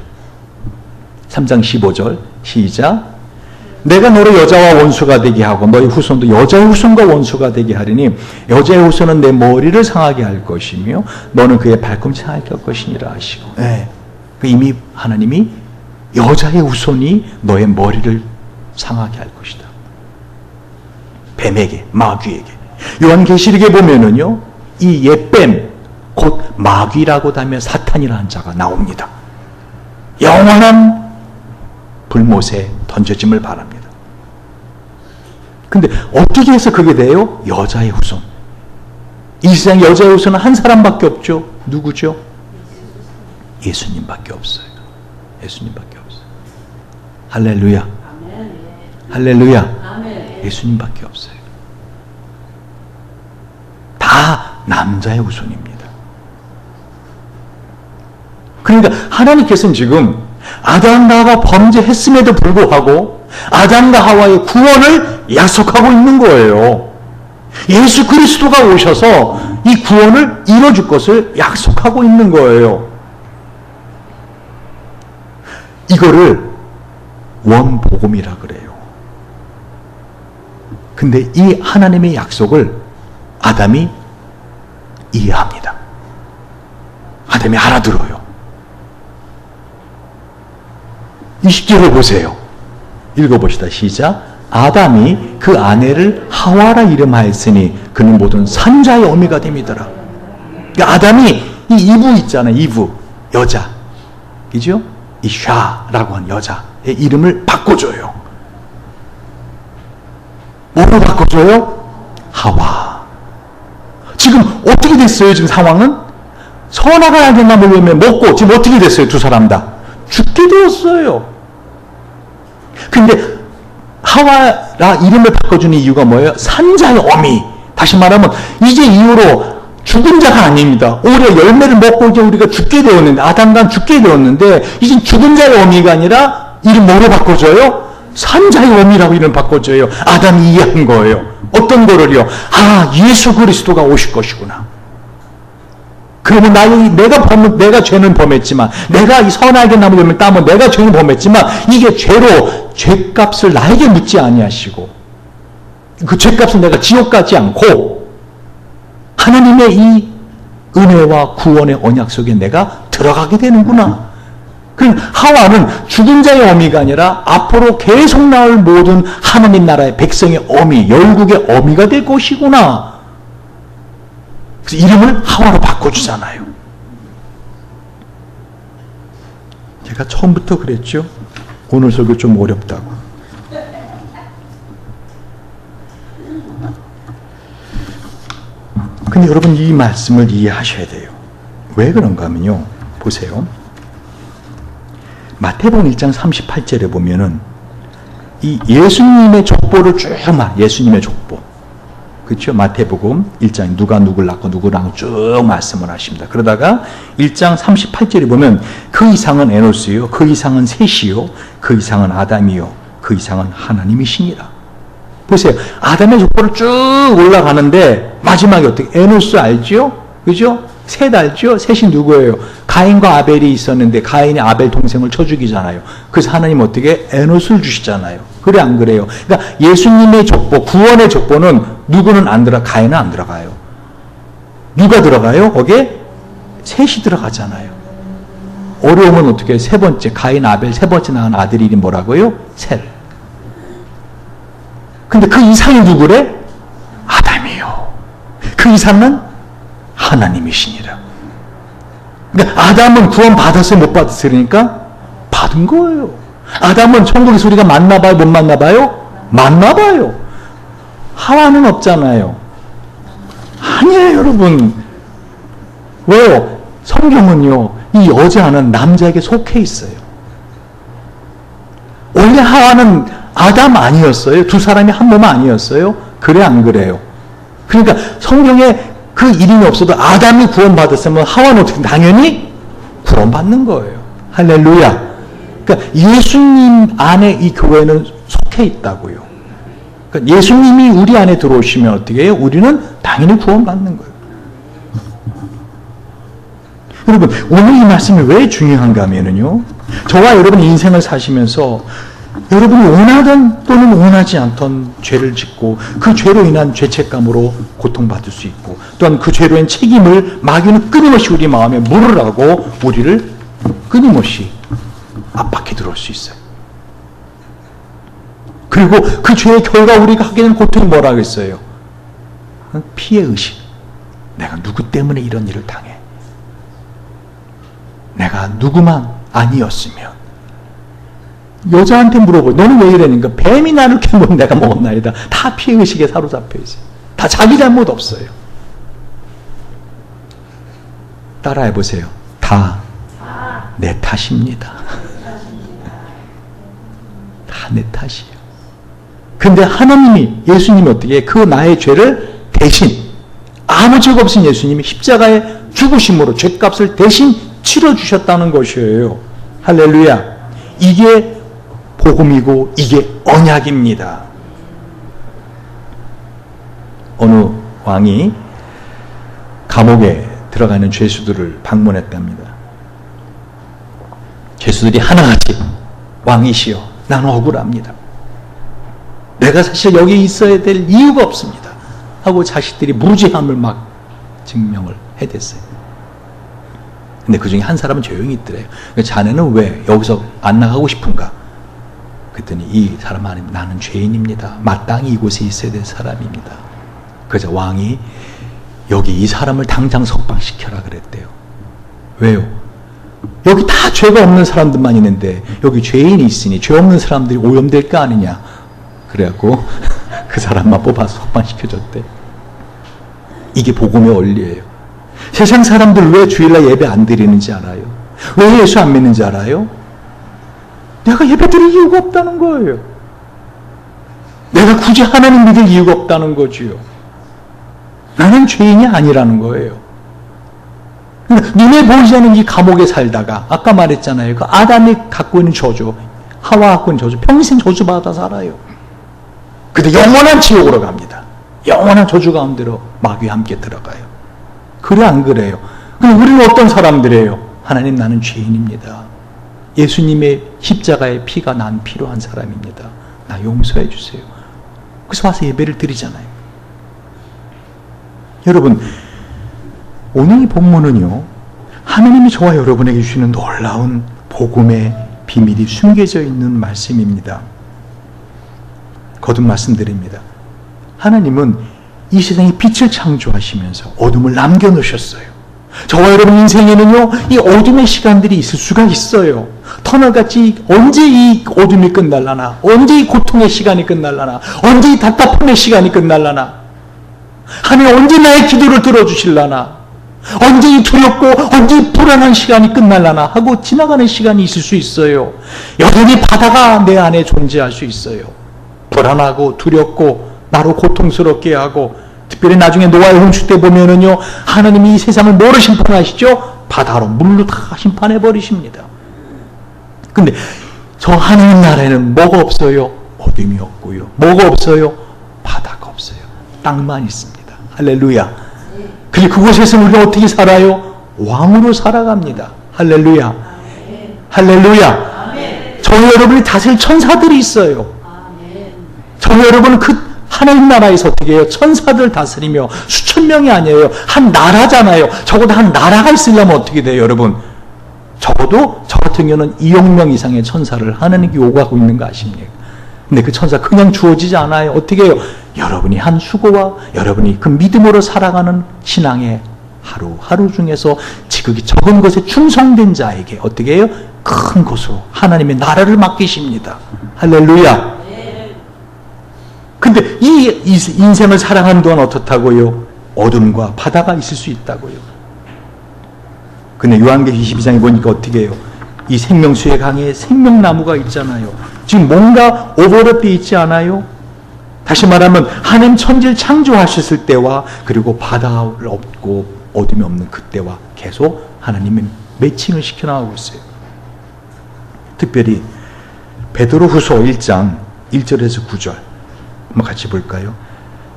3장 15절 시작. 내가 너를 여자와 원수가 되게 하고 너희 후손도 여자의 후손과 원수가 되게 하리니 여자의 후손은 내 머리를 상하게 할 것이며 너는 그의 발꿈치 상하게 할 것이니라 하시고. 네. 이미 하나님이 여자의 후손이 너의 머리를 상하게 할 것이다. 뱀에게, 마귀에게. 요한계시록에 보면은요, 이 옛뱀, 곧 마귀라고 하며 사탄이라는 자가 나옵니다. 영원한 불못에 던져짐을 바랍니다. 근데 어떻게 해서 그게 돼요? 여자의 후손. 이 세상 여자의 후손은 한 사람밖에 없죠. 누구죠? 예수님밖에 없어요. 예수님밖에 없어요. 할렐루야. 할렐루야. 예수님밖에 없어요. 다 남자의 후손입니다. 그러니까 하나님께서는 지금 아담과 하와가 범죄했음에도 불구하고 아담과 하와의 구원을 약속하고 있는 거예요. 예수 그리스도가 오셔서 이 구원을 이뤄줄 것을 약속하고 있는 거예요. 이거를 원복음이라 그래요. 근데 이 하나님의 약속을 아담이 이해합니다. 아담이 알아들어요. 20절을 보세요. 읽어봅시다. 시작. 아담이 그 아내를 하와라 이름하였으니 그는 모든 산자의 어미가 됨이더라. 그러니까 아담이 이 이브 있잖아요. 이브, 여자. 그죠? 이 샤라고 하는 여자의 이름을 바꿔줘요. 뭐로 바꿔줘요? 하와. 지금 어떻게 됐어요? 지금 상황은? 선악을 알겠나 모르면 먹고 지금 어떻게 됐어요? 두 사람 다. 죽게 되었어요. 근데 하와라 이름을 바꿔주는 이유가 뭐예요? 산자의 어미. 다시 말하면 이제 이후로 죽은 자가 아닙니다. 오히려 열매를 먹고 이제 우리가 죽게 되었는데, 아담과 죽게 되었는데, 이제 죽은 자의 어미가 아니라 이름 뭐로 바꿔줘요? 산자의 어미라고 이름 바꿔줘요. 아담이 이해한 거예요. 어떤 거를요? 아, 예수 그리스도가 오실 것이구나. 그러면 내가 죄는 범했지만, 내가 이 선악의 나무 열매를 따면 내가 죄는 범했지만, 이게 죄로 죄값을 나에게 묻지 아니하시고, 그 죄값을 내가 지옥 가지 않고, 하나님의 이 은혜와 구원의 언약 속에 내가 들어가게 되는구나. 그럼 하와는 죽은 자의 어미가 아니라 앞으로 계속 나올 모든 하나님 나라의 백성의 어미, 열국의 어미가 될 것이구나. 그래서 이름을 하와로 바꿔주잖아요. 제가 처음부터 그랬죠. 오늘 설교 좀 어렵다고. 근데 여러분 이 말씀을 이해하셔야 돼요. 왜 그런가 하면요. 보세요. 마태복음 1장 38절에 보면은 이 예수님의 족보를 쭉 예수님의 족보. 그렇죠? 마태복음 1장 누가 누구를 낳고 누구를 낳고 쭉 말씀을 하십니다. 그러다가 1장 38절에 보면 그 이상은 에노스요, 그 이상은 셋이요, 그 이상은 아담이요, 그 이상은 하나님이시니라. 보세요. 아담의 족보를 쭉 올라가는데 마지막에 어떻게? 에노스 알죠? 그죠? 셋 알죠? 셋이 누구예요? 가인과 아벨이 있었는데 가인이 아벨 동생을 쳐 죽이잖아요. 그래서 하나님 어떻게? 에노스를 주시잖아요. 그래 안 그래요? 그러니까 예수님의 족보, 구원의 족보는 누구는 안 들어가? 가인은 안 들어가요. 누가 들어가요? 거기에 셋이 들어가잖아요. 어려우면 어떻게? 세 번째 가인, 아벨 세 번째 낳은 아들이 이름이 뭐라고요? 셋. 근데 그 이상이 누구래? 아담이요. 그 이상은 하나님이시니라. 그러니까 아담은 구원 받았어요? 못 받았어요? 그러니까 받은 거예요. 아담은 천국의 소리가 맞나 봐요? 못 맞나 봐요? 맞나 봐요. 하와는 없잖아요. 아니에요, 여러분. 왜요? 성경은요, 이 여자는 남자에게 속해 있어요. 원래 하와는 아담 아니었어요? 두 사람이 한 몸 아니었어요? 그래 안 그래요? 그러니까 성경에 그 이름이 없어도 아담이 구원받았으면 하와는 어떻게 당연히 구원받는 거예요. 할렐루야. 그러니까 예수님 안에 이 교회는 속해 있다고요. 그러니까 예수님이 우리 안에 들어오시면 어떻게 해요? 우리는 당연히 구원받는 거예요. 여러분 오늘 이 말씀이 왜 중요한가 하면요, 저와 여러분 인생을 사시면서 여러분이 원하든 또는 원하지 않던 죄를 짓고 그 죄로 인한 죄책감으로 고통받을 수 있고, 또한 그 죄로 인한 책임을 마귀는 끊임없이 우리 마음에 물으라고 우리를 끊임없이 압박해 들어올 수 있어요. 그리고 그 죄의 결과 우리가 하게 되는 고통이 뭐라 하겠어요? 피해의식. 내가 누구 때문에 이런 일을 당해? 내가 누구만 아니었으면. 여자한테 물어보고 너는 왜 이러니까 뱀이 나를 깨면 내가 먹었나이다. 다 피해의식에 사로잡혀 있어요. 다 자기 잘못 없어요. 따라해보세요. 다 내 탓입니다. 다 내 탓이에요. 근데 하나님이, 예수님이 어떻게 해? 그 나의 죄를 대신, 아무 죄가 없인 예수님이 십자가에 죽으심으로 죄값을 대신 치러주셨다는 것이에요. 할렐루야. 이게 복음이고 이게 언약입니다. 어느 왕이 감옥에 들어가 있는 죄수들을 방문했답니다. 죄수들이 하나같이 왕이시여 나는 억울합니다. 내가 사실 여기 있어야 될 이유가 없습니다. 하고 자식들이 무지함을 막 증명을 해댔어요. 근데 그 중에 한 사람은 조용히 있더래요. 자네는 왜 여기서 안 나가고 싶은가? 그랬더니 이 사람 아니면 나는 죄인입니다. 마땅히 이곳에 있어야 될 사람입니다. 그래서 왕이 여기 이 사람을 당장 석방시켜라 그랬대요. 왜요? 여기 다 죄가 없는 사람들만 있는데 여기 죄인이 있으니 죄 없는 사람들이 오염될 거 아니냐. 그래갖고 그 사람만 뽑아서 석방시켜줬대. 이게 복음의 원리예요. 세상 사람들 왜 주일날 예배 안 드리는지 알아요? 왜 예수 안 믿는지 알아요? 내가 예배 드릴 이유가 없다는 거예요. 내가 굳이 하나님 믿을 이유가 없다는 거지요. 나는 죄인이 아니라는 거예요. 눈에 보이지 않는 이 감옥에 살다가 아까 말했잖아요. 그 아담이 갖고 있는 저주, 하와 갖고 있는 저주, 평생 저주받아 살아요. 근데 영원한 지옥으로 갑니다. 영원한 저주 가운데로 마귀와 함께 들어가요. 그래 안 그래요? 그럼 우리는 어떤 사람들이에요? 하나님 나는 죄인입니다. 예수님의 십자가의 피가 난 필요한 사람입니다. 나 용서해 주세요. 그래서 와서 예배를 드리잖아요. 여러분 오늘 이 본문은요, 하나님이 저와 여러분에게 주시는 놀라운 복음의 비밀이 숨겨져 있는 말씀입니다. 거듭 말씀드립니다. 하나님은 이 세상에 빛을 창조하시면서 어둠을 남겨놓으셨어요. 저와 여러분 인생에는요, 이 어둠의 시간들이 있을 수가 있어요. 터널같이 언제 이 어둠이 끝날라나, 언제 이 고통의 시간이 끝날라나, 언제 이 답답함의 시간이 끝날라나, 하나님 언제 나의 기도를 들어주실라나, 언제 이 두렵고 언제 이 불안한 시간이 끝날라나 하고 지나가는 시간이 있을 수 있어요. 여전히 바다가 내 안에 존재할 수 있어요. 불안하고 두렵고 나로 고통스럽게 하고, 특별히 나중에 노아의 홍수 때 보면은요, 하나님이 이 세상을 뭐로 심판하시죠? 바다로, 물로 다 심판해 버리십니다. 근데 저 하나님 나라에는 뭐가 없어요? 어둠이 없고요. 뭐가 없어요? 바다가 없어요. 땅만 있습니다. 할렐루야. 그리고 그곳에서 우리가 어떻게 살아요? 왕으로 살아갑니다. 할렐루야. 할렐루야. 저희 여러분이 다스릴 천사들이 있어요. 저희 여러분은 그 하나님 나라에서 어떻게 해요? 천사들 다스리며 수천 명이 아니에요. 한 나라잖아요. 적어도 한 나라가 있으려면 어떻게 돼요, 여러분? 적어도 저 같은 경우는 2억 명 이상의 천사를 하나님께 요구하고 있는 거 아십니까? 근데 그 천사 그냥 주어지지 않아요. 어떻게 해요? 여러분이 한 수고와 여러분이 그 믿음으로 살아가는 신앙의 하루하루 중에서 지극히 적은 것에 충성된 자에게 어떻게 해요? 큰 것으로 하나님의 나라를 맡기십니다. 할렐루야. 근데 이 인생을 살아가는 동안 어떻다고요? 어둠과 바다가 있을 수 있다고요. 근데 요한계시록 22장에 보니까 어떻게 해요? 이 생명수의 강에 생명나무가 있잖아요. 지금 뭔가 오버랩돼 있지 않아요? 다시 말하면 하나님 천지를 창조하셨을 때와 그리고 바다를 없고 어둠이 없는 그때와 계속 하나님은 매칭을 시켜나가고 있어요. 특별히 베드로후서 1장 1절에서 9절 한번 같이 볼까요?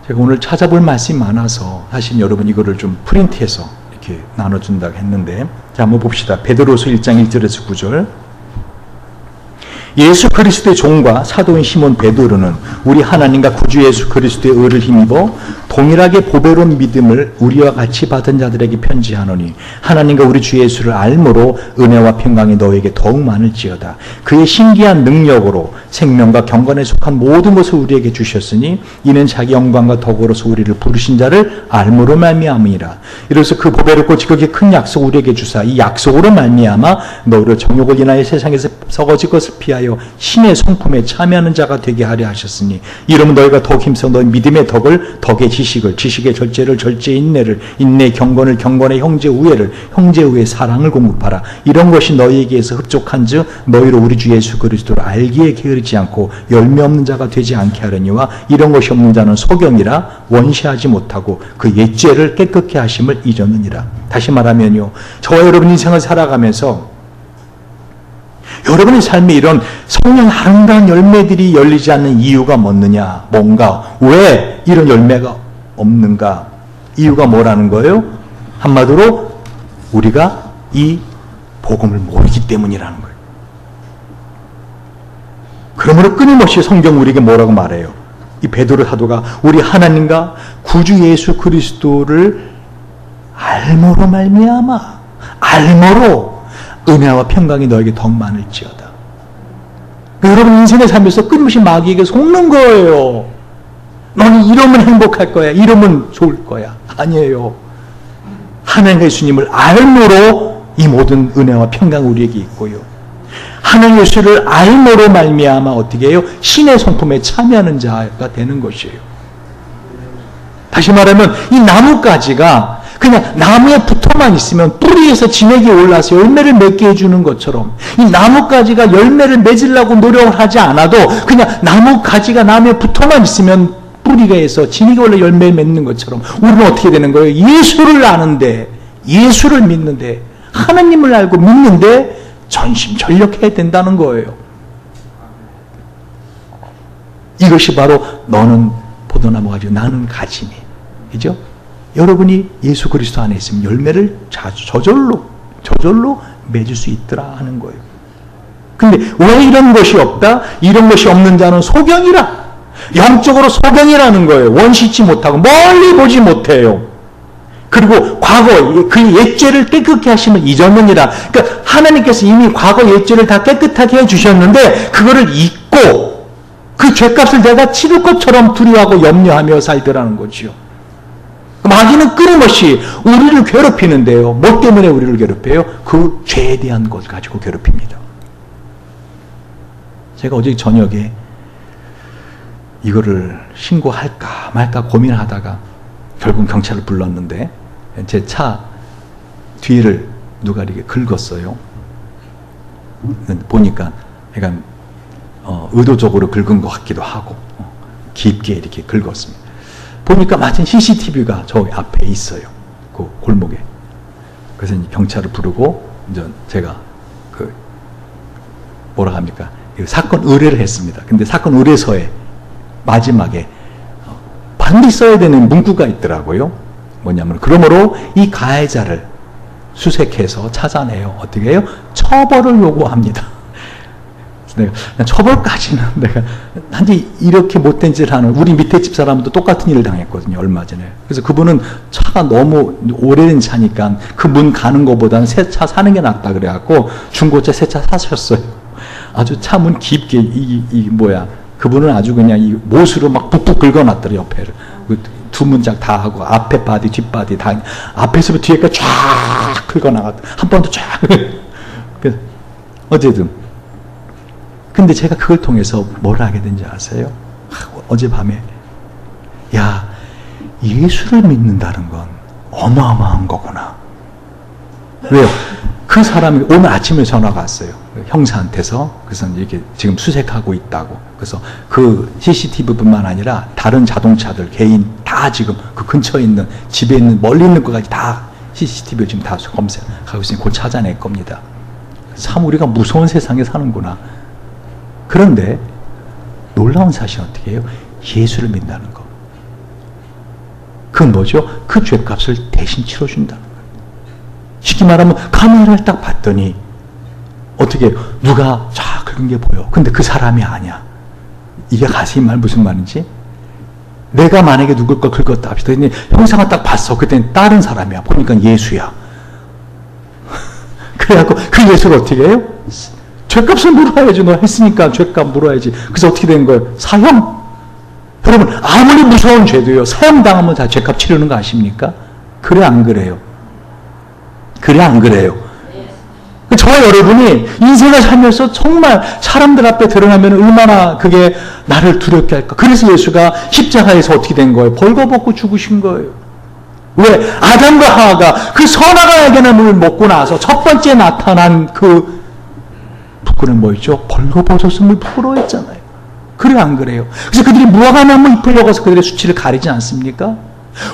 제가 오늘 찾아볼 말씀이 많아서 사실 여러분 이거를 좀 프린트해서 이렇게 나눠준다고 했는데, 자 한번 봅시다. 베드로후서 1장 1절에서 9절. 예수 그리스도의 종과 사도인 시몬 베드로는 우리 하나님과 구주 예수 그리스도의 의를 힘입어 동일하게 보배로운 믿음을 우리와 같이 받은 자들에게 편지하노니 하나님과 우리 주 예수를 알므로 은혜와 평강이 너에게 더욱 많을지어다. 그의 신기한 능력으로 생명과 경건에 속한 모든 것을 우리에게 주셨으니 이는 자기 영광과 덕으로서 우리를 부르신 자를 알므로 말미암으니라. 이로써 그 보배롭고 지극히 큰 약속을 우리에게 주사 이 약속으로 말미암아 너희를 정욕을 인하여 세상에서 썩어질 것을 피하여 신의 성품에 참여하는 자가 되게 하려 하셨으니 이러면 너희가 더욱 힘써 너희 믿음의 덕을 덕의 지식을 지식의 절제를 절제의 인내를 인내의 경건을 경건의 형제 우애를 형제 우애의 사랑을 공급하라. 이런 것이 너희에게서 흡족한즉 너희로 우리 주 예수 그리스도를 알기에 게으르지 않고 열매 없는 자가 되지 않게 하려니와 이런 것이 없는 자는 소경이라 원시하지 못하고 그 옛죄를 깨끗게 하심을 잊었느니라. 다시 말하면요, 저와 여러분 인생을 살아가면서 여러분의 삶에 이런 성령 아름다운 열매들이 열리지 않는 이유가 뭐느냐? 뭔가? 왜 이런 열매가 없는가? 이유가 뭐라는 거예요? 한마디로 우리가 이 복음을 모르기 때문이라는 거예요. 그러므로 끊임없이 성경 우리에게 뭐라고 말해요? 이 베드로 사도가 우리 하나님과 구주 예수 그리스도를 알므로 말미암아 알므로 은혜와 평강이 너에게 더 많을지어다. 여러분 인생의 삶에서 끊임없이 마귀에게 속는 거예요. 너는 이러면 행복할 거야. 이러면 좋을 거야. 아니에요. 하나님 예수님을 알므로 이 모든 은혜와 평강이 우리에게 있고요. 하나님 예수를 알므로 말미암아 어떻게 해요? 신의 성품에 참여하는 자가 되는 것이에요. 다시 말하면 이 나뭇가지가 그냥 나무에 붙어만 있으면 뿌리에서 진액이 올라서 열매를 맺게 해주는 것처럼 이 나뭇가지가 열매를 맺으려고 노력을 하지 않아도 그냥 나뭇가지가 나무에 붙어만 있으면 뿌리가 해서 진액이 올라 열매를 맺는 것처럼 우리는 어떻게 되는 거예요? 예수를 아는데, 예수를 믿는데, 하나님을 알고 믿는데 전심전력해야 된다는 거예요. 이것이 바로 너는 포도나무 가지고 나는 가지니, 그죠? 여러분이 예수 그리스도 안에 있으면 열매를 저절로 맺을 수 있더라 하는 거예요. 근데 왜 이런 것이 없다? 이런 것이 없는 자는 소경이라. 영적으로 소경이라는 거예요. 원시치 못하고 멀리 보지 못해요. 그리고 과거 그 옛죄를 깨끗게 하시면 잊었느니라. 그러니까 하나님께서 이미 과거 옛죄를 다 깨끗하게 해주셨는데 그거를 잊고 그 죄값을 내가 치를 것처럼 두려워하고 염려하며 살더라는 거죠. 마귀는 끊임없이 우리를 괴롭히는데요. 뭐 때문에 우리를 괴롭혀요? 그 죄에 대한 것 가지고 괴롭힙니다. 제가 어제 저녁에 이거를 신고할까 말까 고민하다가 결국 경찰을 불렀는데 제 차 뒤를 누가 이렇게 긁었어요. 보니까 약간 의도적으로 긁은 것 같기도 하고 깊게 이렇게 긁었습니다. 보니까 마침 CCTV가 저기 앞에 있어요. 그 골목에. 그래서 이제 경찰을 부르고 이제 제가 그 뭐라 합니까? 사건 의뢰를 했습니다. 근데 사건 의뢰서에 마지막에 반드시 써야 되는 문구가 있더라고요. 뭐냐면 그러므로 이 가해자를 수색해서 찾아내요. 어떻게 해요? 처벌을 요구합니다. 내가 처벌까지는 내가 단지 이렇게 못된 짓을 하는 우리 밑에 집 사람도 똑같은 일을 당했거든요. 얼마 전에. 그래서 그분은 차가 너무 오래된 차니까 그 문 가는 것보다는 새 차 사는 게 낫다 그래갖고 중고차 새 차 사셨어요. 아주 차 문 깊게 그분은 아주 그냥 이 못으로 막 푹푹 긁어놨더래 옆에를. 두 문짝 다 하고 앞에 바디 뒷바디 다 앞에서부터 뒤에까지 쫙 긁어나갔다. 한 번도 쫙. 어쨌든 근데 제가 그걸 통해서 뭘 하게 된지 아세요? 어젯밤에 야 예수를 믿는다는 건 어마어마한 거구나. 왜요? 그 사람이 오늘 아침에 전화가 왔어요. 형사한테서. 그래서 이렇게 지금 수색하고 있다고. 그래서 그 CCTV뿐만 아니라 다른 자동차들 개인 다 지금 그 근처에 있는 집에 있는 멀리 있는 것까지 다 CCTV를 지금 다 검색하고 있으니 곧 찾아낼 겁니다. 참 우리가 무서운 세상에 사는구나. 그런데 놀라운 사실은 어떻게 해요? 예수를 믿는다는 거. 그건 뭐죠? 그 죄값을 대신 치러준다는 거예요. 쉽게 말하면 카메라를 딱 봤더니 어떻게 해요? 누가 쫙 긁은 게 보여. 근데 그 사람이 아니야. 이해가세요? 이 말 무슨 말인지? 내가 만약에 누굴 걸 긁었다 합시다. 근데 형상을 딱 봤어. 그때는 다른 사람이야. 보니까 예수야. 그래갖고 그 예수를 어떻게 해요? 죄값을 물어야지. 너 했으니까 죄값 물어야지. 그래서 어떻게 된 거예요? 사형. 여러분, 아무리 무서운 죄도요, 사형당하면 다 죄값 치르는 거 아십니까? 그래 안 그래요? 그래 안 그래요? 저와 여러분이 인생을 살면서 정말 사람들 앞에 드러나면 얼마나 그게 나를 두렵게 할까. 그래서 예수가 십자가에서 어떻게 된 거예요? 벌거벗고 죽으신 거예요. 왜? 아담과 하와가 그 선악을 알게 나무를 먹고 나서 첫 번째 나타난 그 부끄러운 뭐였죠? 벌거벗었음을 부끄러워했잖아요. 그래 안 그래요? 그래서 그들이 무화과나무 잎을 먹어서 그들의 수치를 가리지 않습니까?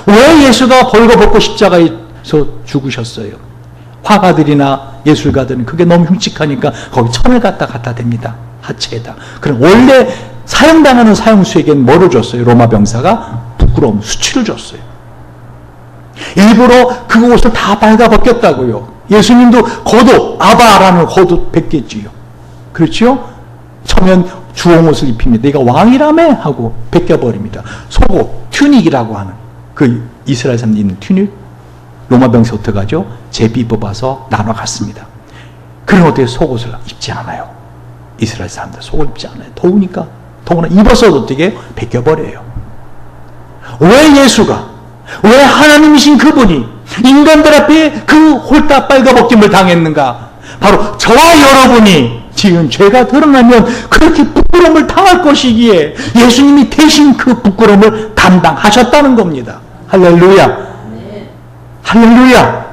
왜 예수가 벌거벗고 십자가에서 죽으셨어요? 화가들이나 예술가들은 그게 너무 흉측하니까 거기 천을 갖다 댑니다. 하체에다. 그럼 원래 사형당하는 사형수에게는 뭐를 줬어요? 로마 병사가 부끄러움, 수치를 줬어요. 일부러 그 옷을 다 발가벗겼다고요. 예수님도 겉옷, 아바라는 겉옷 벗겼지요. 그렇죠? 처면 주홍옷을 입힙니다. 네가 왕이라며 하고 벗겨버립니다. 속옷, 튜닉이라고 하는 그 이스라엘 사람들이 입는 튜닉, 로마 병사 어떻게 하죠? 제비 뽑아서 나눠 갔습니다. 그럼 어떻게 속옷을 입지 않아요? 이스라엘 사람들 속옷 입지 않아요. 더우니까. 더구나 입어서도 어떻게 벗겨버려요. 왜 예수가, 왜 하나님이신 그분이 인간들 앞에 그 홀딱 빨가벗김을 당했는가? 바로 저와 여러분이 지금 죄가 드러나면 그렇게 부끄러움을 당할 것이기에 예수님이 대신 그 부끄러움을 감당하셨다는 겁니다. 할렐루야. 할렐루야.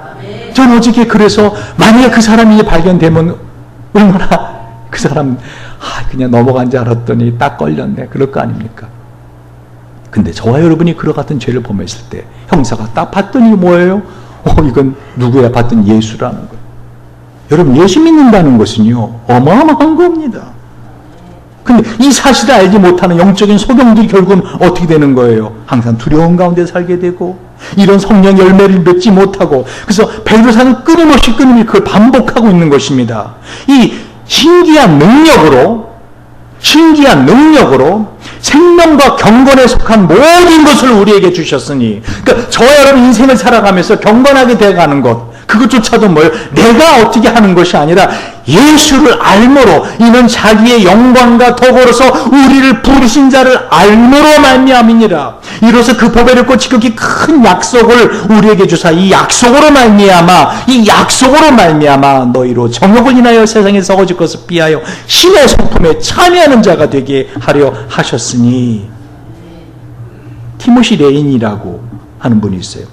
저는 어저께 그래서 만약에 그 사람이 발견되면 얼마나 그 사람 그냥 넘어간 줄 알았더니 딱 걸렸네. 그럴 거 아닙니까? 근데 저와 여러분이 그와 같은 죄를 범했을 때 형사가 딱 봤더니 뭐예요? 이건 누구야? 봤더니 예수라는 거예요. 여러분, 예수 믿는다는 것은요 어마어마한 겁니다. 근데 이 사실을 알지 못하는 영적인 소경들이 결국은 어떻게 되는 거예요? 항상 두려움 가운데 살게 되고 이런 성령 열매를 맺지 못하고, 그래서 베드로사는 끊임없이 그걸 반복하고 있는 것입니다. 이 신기한 능력으로 생명과 경건에 속한 모든 것을 우리에게 주셨으니, 그러니까 저와 여러분 인생을 살아가면서 경건하게 되어가는 것, 그것조차도 뭐예요? 내가 어떻게 하는 것이 아니라 예수를 알므로, 이는 자기의 영광과 덕으로서 우리를 부르신 자를 알므로 말미암이니라. 이로써 그 보배를 꽂히 극히 큰 약속을 우리에게 주사 이 약속으로 말미암아 너희로 정욕을 인하여 세상에 썩어질 것을 피하여 신의 성품에 참여하는 자가 되게 하려 하셨으니. 티모시 레인이라고 하는 분이 있어요.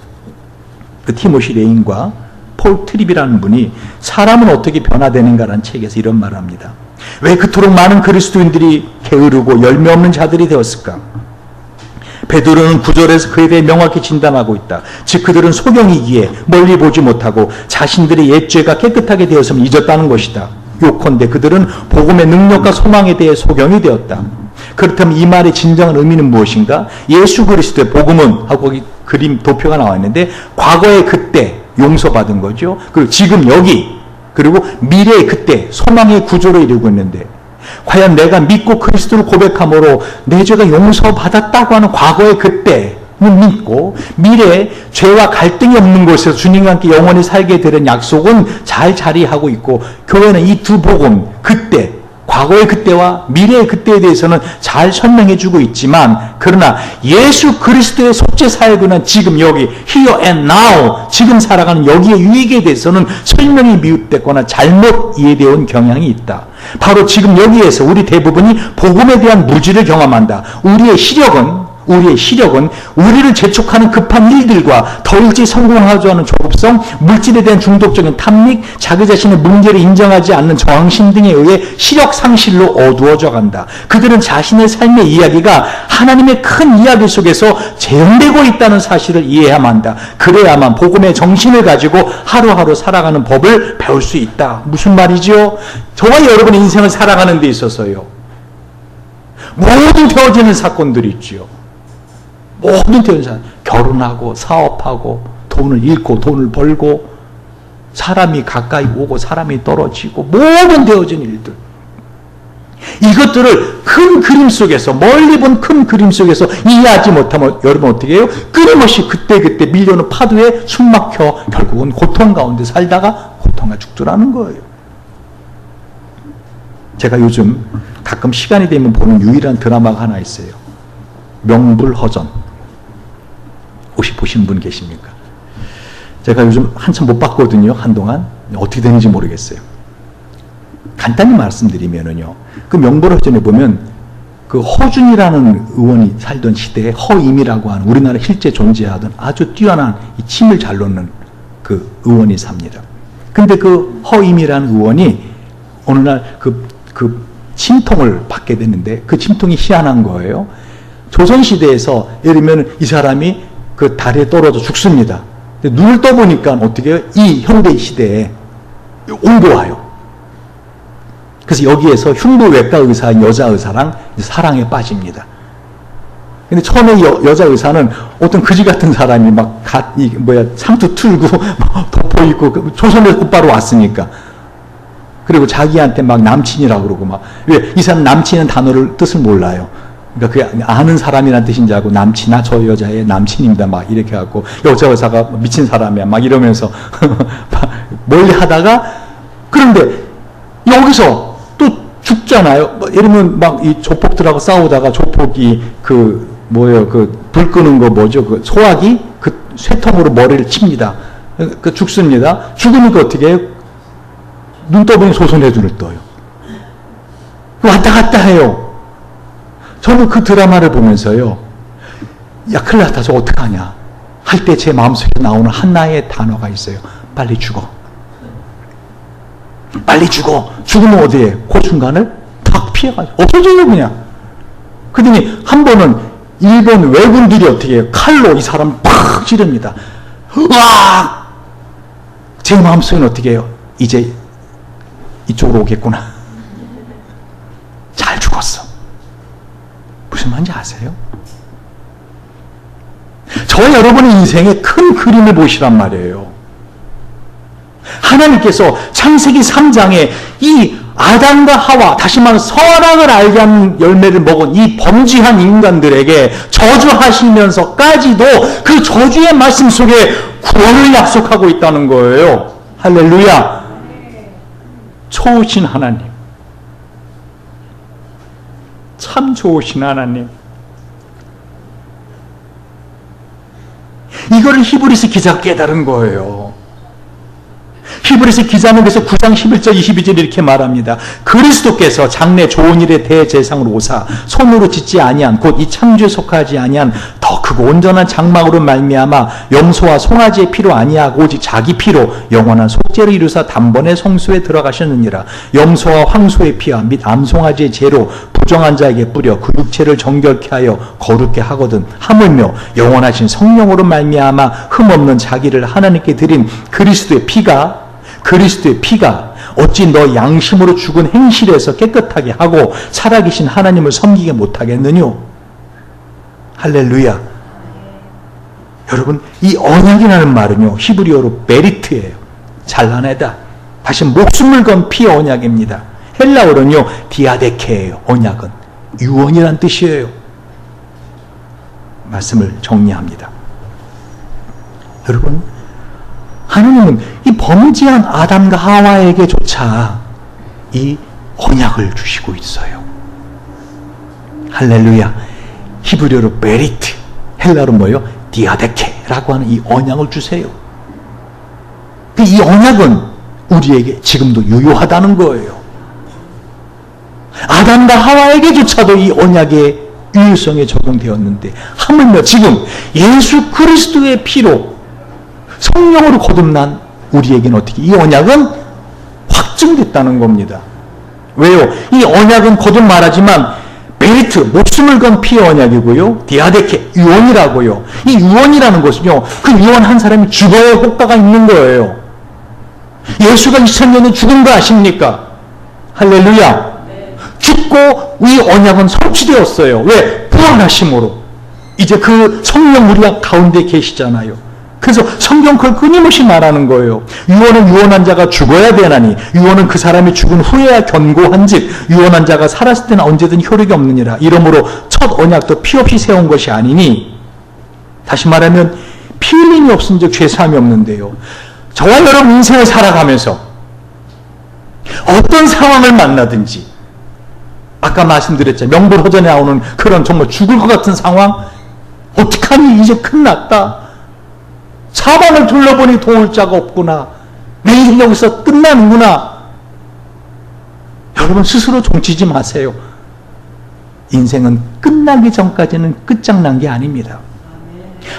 그 티모시 레인과 폴 트립이라는 분이 사람은 어떻게 변화되는가라는 책에서 이런 말을 합니다. 왜 그토록 많은 그리스도인들이 게으르고 열매 없는 자들이 되었을까? 베드로는 9절에서 그에 대해 명확히 진단하고 있다. 즉 그들은 소경이기에 멀리 보지 못하고 자신들의 옛 죄가 깨끗하게 되었음을 잊었다는 것이다. 요컨대 그들은 복음의 능력과 소망에 대해 소경이 되었다. 그렇다면 이 말의 진정한 의미는 무엇인가? 예수 그리스도의 복음은 하고 거기 그림 도표가 나와 있는데, 과거의 그때 용서받은 거죠. 그리고 지금 여기, 그리고 미래의 그때 소망의 구조로 이루고 있는데, 과연 내가 믿고 그리스도를 고백함으로 내 죄가 용서받았다고 하는 과거의 그때는 믿고, 미래에 죄와 갈등이 없는 곳에서 주님과 함께 영원히 살게 되는 약속은 잘 자리하고 있고, 교회는 이 두 복음, 그때, 과거의 그때와 미래의 그때에 대해서는 잘 설명해주고 있지만, 그러나 예수 그리스도의 속죄 사역은 지금 여기 here and now, 지금 살아가는 여기의 유익에 대해서는 설명이 미흡됐거나 잘못 이해되어 온 경향이 있다. 바로 지금 여기에서 우리 대부분이 복음에 대한 무지를 경험한다. 우리의 시력은 우리를 재촉하는 급한 일들과 더 일찍 성공하자 하는 조급성, 물질에 대한 중독적인 탐닉, 자기 자신의 문제를 인정하지 않는 저항심 등에 의해 시력 상실로 어두워져 간다. 그들은 자신의 삶의 이야기가 하나님의 큰 이야기 속에서 재현되고 있다는 사실을 이해해야만 한다. 그래야만 복음의 정신을 가지고 하루하루 살아가는 법을 배울 수 있다. 무슨 말이죠? 저와 여러분의 인생을 살아가는 데 있어서요, 모든 되어지는 사건들이 있지요. 모든 되어지는, 결혼하고 사업하고 돈을 잃고 돈을 벌고 사람이 가까이 오고 사람이 떨어지고 모든 되어진 일들, 이것들을 큰 그림 속에서, 멀리 본 큰 그림 속에서 이해하지 못하면 여러분 어떻게 해요? 끊임없이 그때그때 밀려오는 파도에 숨막혀 결국은 고통 가운데 살다가 고통과 죽더라는 거예요. 제가 요즘 가끔 시간이 되면 보는 유일한 드라마가 하나 있어요. 명불허전. 혹시 보신 분 계십니까? 제가 요즘 한참 못 봤거든요. 한동안. 어떻게 되는지 모르겠어요. 간단히 말씀드리면은요. 그 명불허전에 보면 그 허준이라는 의원이 살던 시대에 허임이라고 하는 우리나라에 실제 존재하던 아주 뛰어난 이 침을 잘 놓는 그 의원이 삽니다. 근데 그 허임이라는 의원이 어느 날 그 침통을 받게 되는데 그 침통이 희한한 거예요. 조선시대에서 예를 들면 이 사람이 그 다리에 떨어져 죽습니다. 근데 눈을 떠보니까 어떻게 해요? 이 현대 시대에 옮겨와요. 그래서 여기에서 흉부외과 의사인 여자 의사랑 사랑에 빠집니다. 근데 처음에 여자 의사는 어떤 그지 같은 사람이 막 상투 틀고 덮어 입고 조선에서 곧바로 왔으니까. 그리고 자기한테 막 남친이라고 그러고 막. 왜? 이 사람 남친은 단어를 뜻을 몰라요. 그러니까 그 아는 사람이란 뜻인지 알고 남친아 저 여자의 남친입니다 막 이렇게 하고 여자 의사가 미친 사람이야 막 이러면서 멀리 하다가 그런데 여기서 또 죽잖아요. 예를 들면 막 이 조폭들하고 싸우다가 조폭이 불 끄는 거 뭐죠? 그 소화기 그 쇠통으로 머리를 칩니다. 그 죽습니다. 죽으니까 어떻게 해요? 눈 떠보니 소선해줄을 떠요. 왔다 갔다 해요. 저는 그 드라마를 보면서요. 야 큰일 났다. 저 어떡하냐. 할 때 제 마음속에 나오는 하나의 단어가 있어요. 빨리 죽어. 빨리 죽어. 죽으면 어디에? 그 순간을 탁 피해가지고 없어져요 그냥. 그러더니 한 번은 일본 왜군들이 어떻게 해요? 칼로 이 사람을 팍 찌릅니다. 으악! 제 마음속에는 어떻게 해요? 이제 이쪽으로 오겠구나. 잘 죽었어. 무슨 말인지 아세요? 저 여러분의 인생의 큰 그림을 보시란 말이에요. 하나님께서 창세기 3장에 이 아담과 하와, 다시 말하면 선악을 알게 하는 열매를 먹은 이 범죄한 인간들에게 저주하시면서까지도 그 저주의 말씀 속에 구원을 약속하고 있다는 거예요. 할렐루야. 좋으신 하나님. 참 좋으신 하나님. 이거를 히브리서 기자가 깨달은 거예요. 히브리서 기자는 그래서 9장 11절 22절 이렇게 말합니다. 그리스도께서 장래 좋은 일의 대제사장으로 오사 손으로 짓지 아니한 곧 이 창조에 속하지 아니한 더 크고 온전한 장막으로 말미암아 염소와 송아지의 피로 아니하고 오직 자기 피로 영원한 속죄를 이루사 단번에 성소에 들어가셨느니라. 염소와 황소의 피와 및 암송아지의 죄로 부정한 자에게 뿌려 그 육체를 정결케 하여 거룩게 하거든 하물며 영원하신 성령으로 말미암아 흠없는 자기를 하나님께 드린 그리스도의 피가 어찌 너 양심으로 죽은 행실에서 깨끗하게 하고 살아계신 하나님을 섬기게 못하겠느뇨? 할렐루야. 여러분 이 언약이라는 말은요 히브리어로 메리트예요. 잘라내다. 다시 목숨을 건 피의 언약입니다. 헬라어로는요 디아데케예요. 언약은 유언이란 뜻이에요. 말씀을 정리합니다. 여러분 하나님은 이 범죄한 아담과 하와에게조차 이 언약을 주시고 있어요. 할렐루야. 히브리어로 메리트, 헬라로 뭐예요? 디아데케라고 하는 이 언약을 주세요. 이 언약은 우리에게 지금도 유효하다는 거예요. 아담과 하와에게조차도 이 언약의 유효성에 적용되었는데 하물며 지금 예수 그리스도의 피로 성령으로 거듭난 우리에게는 어떻게 이 언약은 확증됐다는 겁니다. 왜요? 이 언약은 거듭 말하지만 메리트, 목숨을 건 피의 언약이고요. 디아데케, 유언이라고요. 이 유언이라는 것은요. 그 유언한 사람이 죽어야 효과가 있는 거예요. 예수가 2000년에 죽은 거 아십니까? 할렐루야. 죽고 이 언약은 성취되었어요. 왜? 부활하심으로. 이제 그 성령 우리가 가운데 계시잖아요. 그래서 성경 그걸 끊임없이 말하는 거예요. 유언은 유언한 자가 죽어야 되나니 유언은 그 사람이 죽은 후에야 견고한즉 유언한 자가 살았을 때는 언제든 효력이 없느니라. 이러므로 첫 언약도 피 없이 세운 것이 아니니, 다시 말하면 피 흘림이 없은즉 죄사함이 없는데요. 저와 여러분 인생을 살아가면서 어떤 상황을 만나든지, 아까 말씀드렸죠. 명불허전에 나오는 그런 정말 죽을 것 같은 상황, 어떡하니 이제 끝났다, 사방을 둘러보니 도울 자가 없구나, 내 인생 여기서 끝나는구나. 여러분 스스로 종치지 마세요. 인생은 끝나기 전까지는 끝장난 게 아닙니다.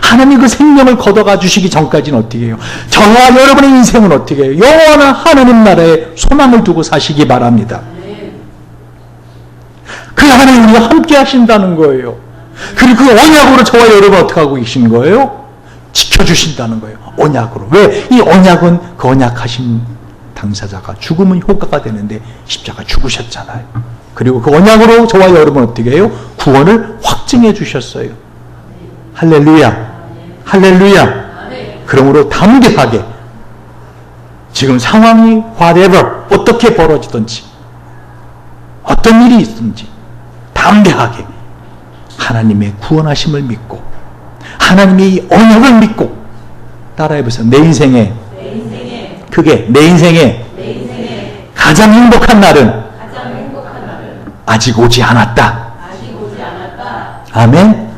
하나님이 그 생명을 걷어가 주시기 전까지는 어떻게 해요? 저와 여러분의 인생은 어떻게 해요? 영원한 하나님 나라에 소망을 두고 사시기 바랍니다. 그 하나님 우리가 함께 하신다는 거예요. 그리고 그 언약으로 저와 여러분 어떻게 하고 계신 거예요? 지켜주신다는 거예요. 언약으로. 왜? 이 언약은 그 언약하신 당사자가 죽으면 효과가 되는데 십자가 죽으셨잖아요. 그리고 그 언약으로 저와 여러분 어떻게 해요? 구원을 확증해 주셨어요. 할렐루야. 할렐루야. 그러므로 담대하게 지금 상황이 whatever 어떻게 벌어지든지 어떤 일이 있든지 담대하게 하나님의 구원하심을 믿고 하나님의 이 언약을 믿고 따라해보세요. 내 인생에 그게 내 인생에 가장 행복한 날은 아직 오지 않았다. 아멘.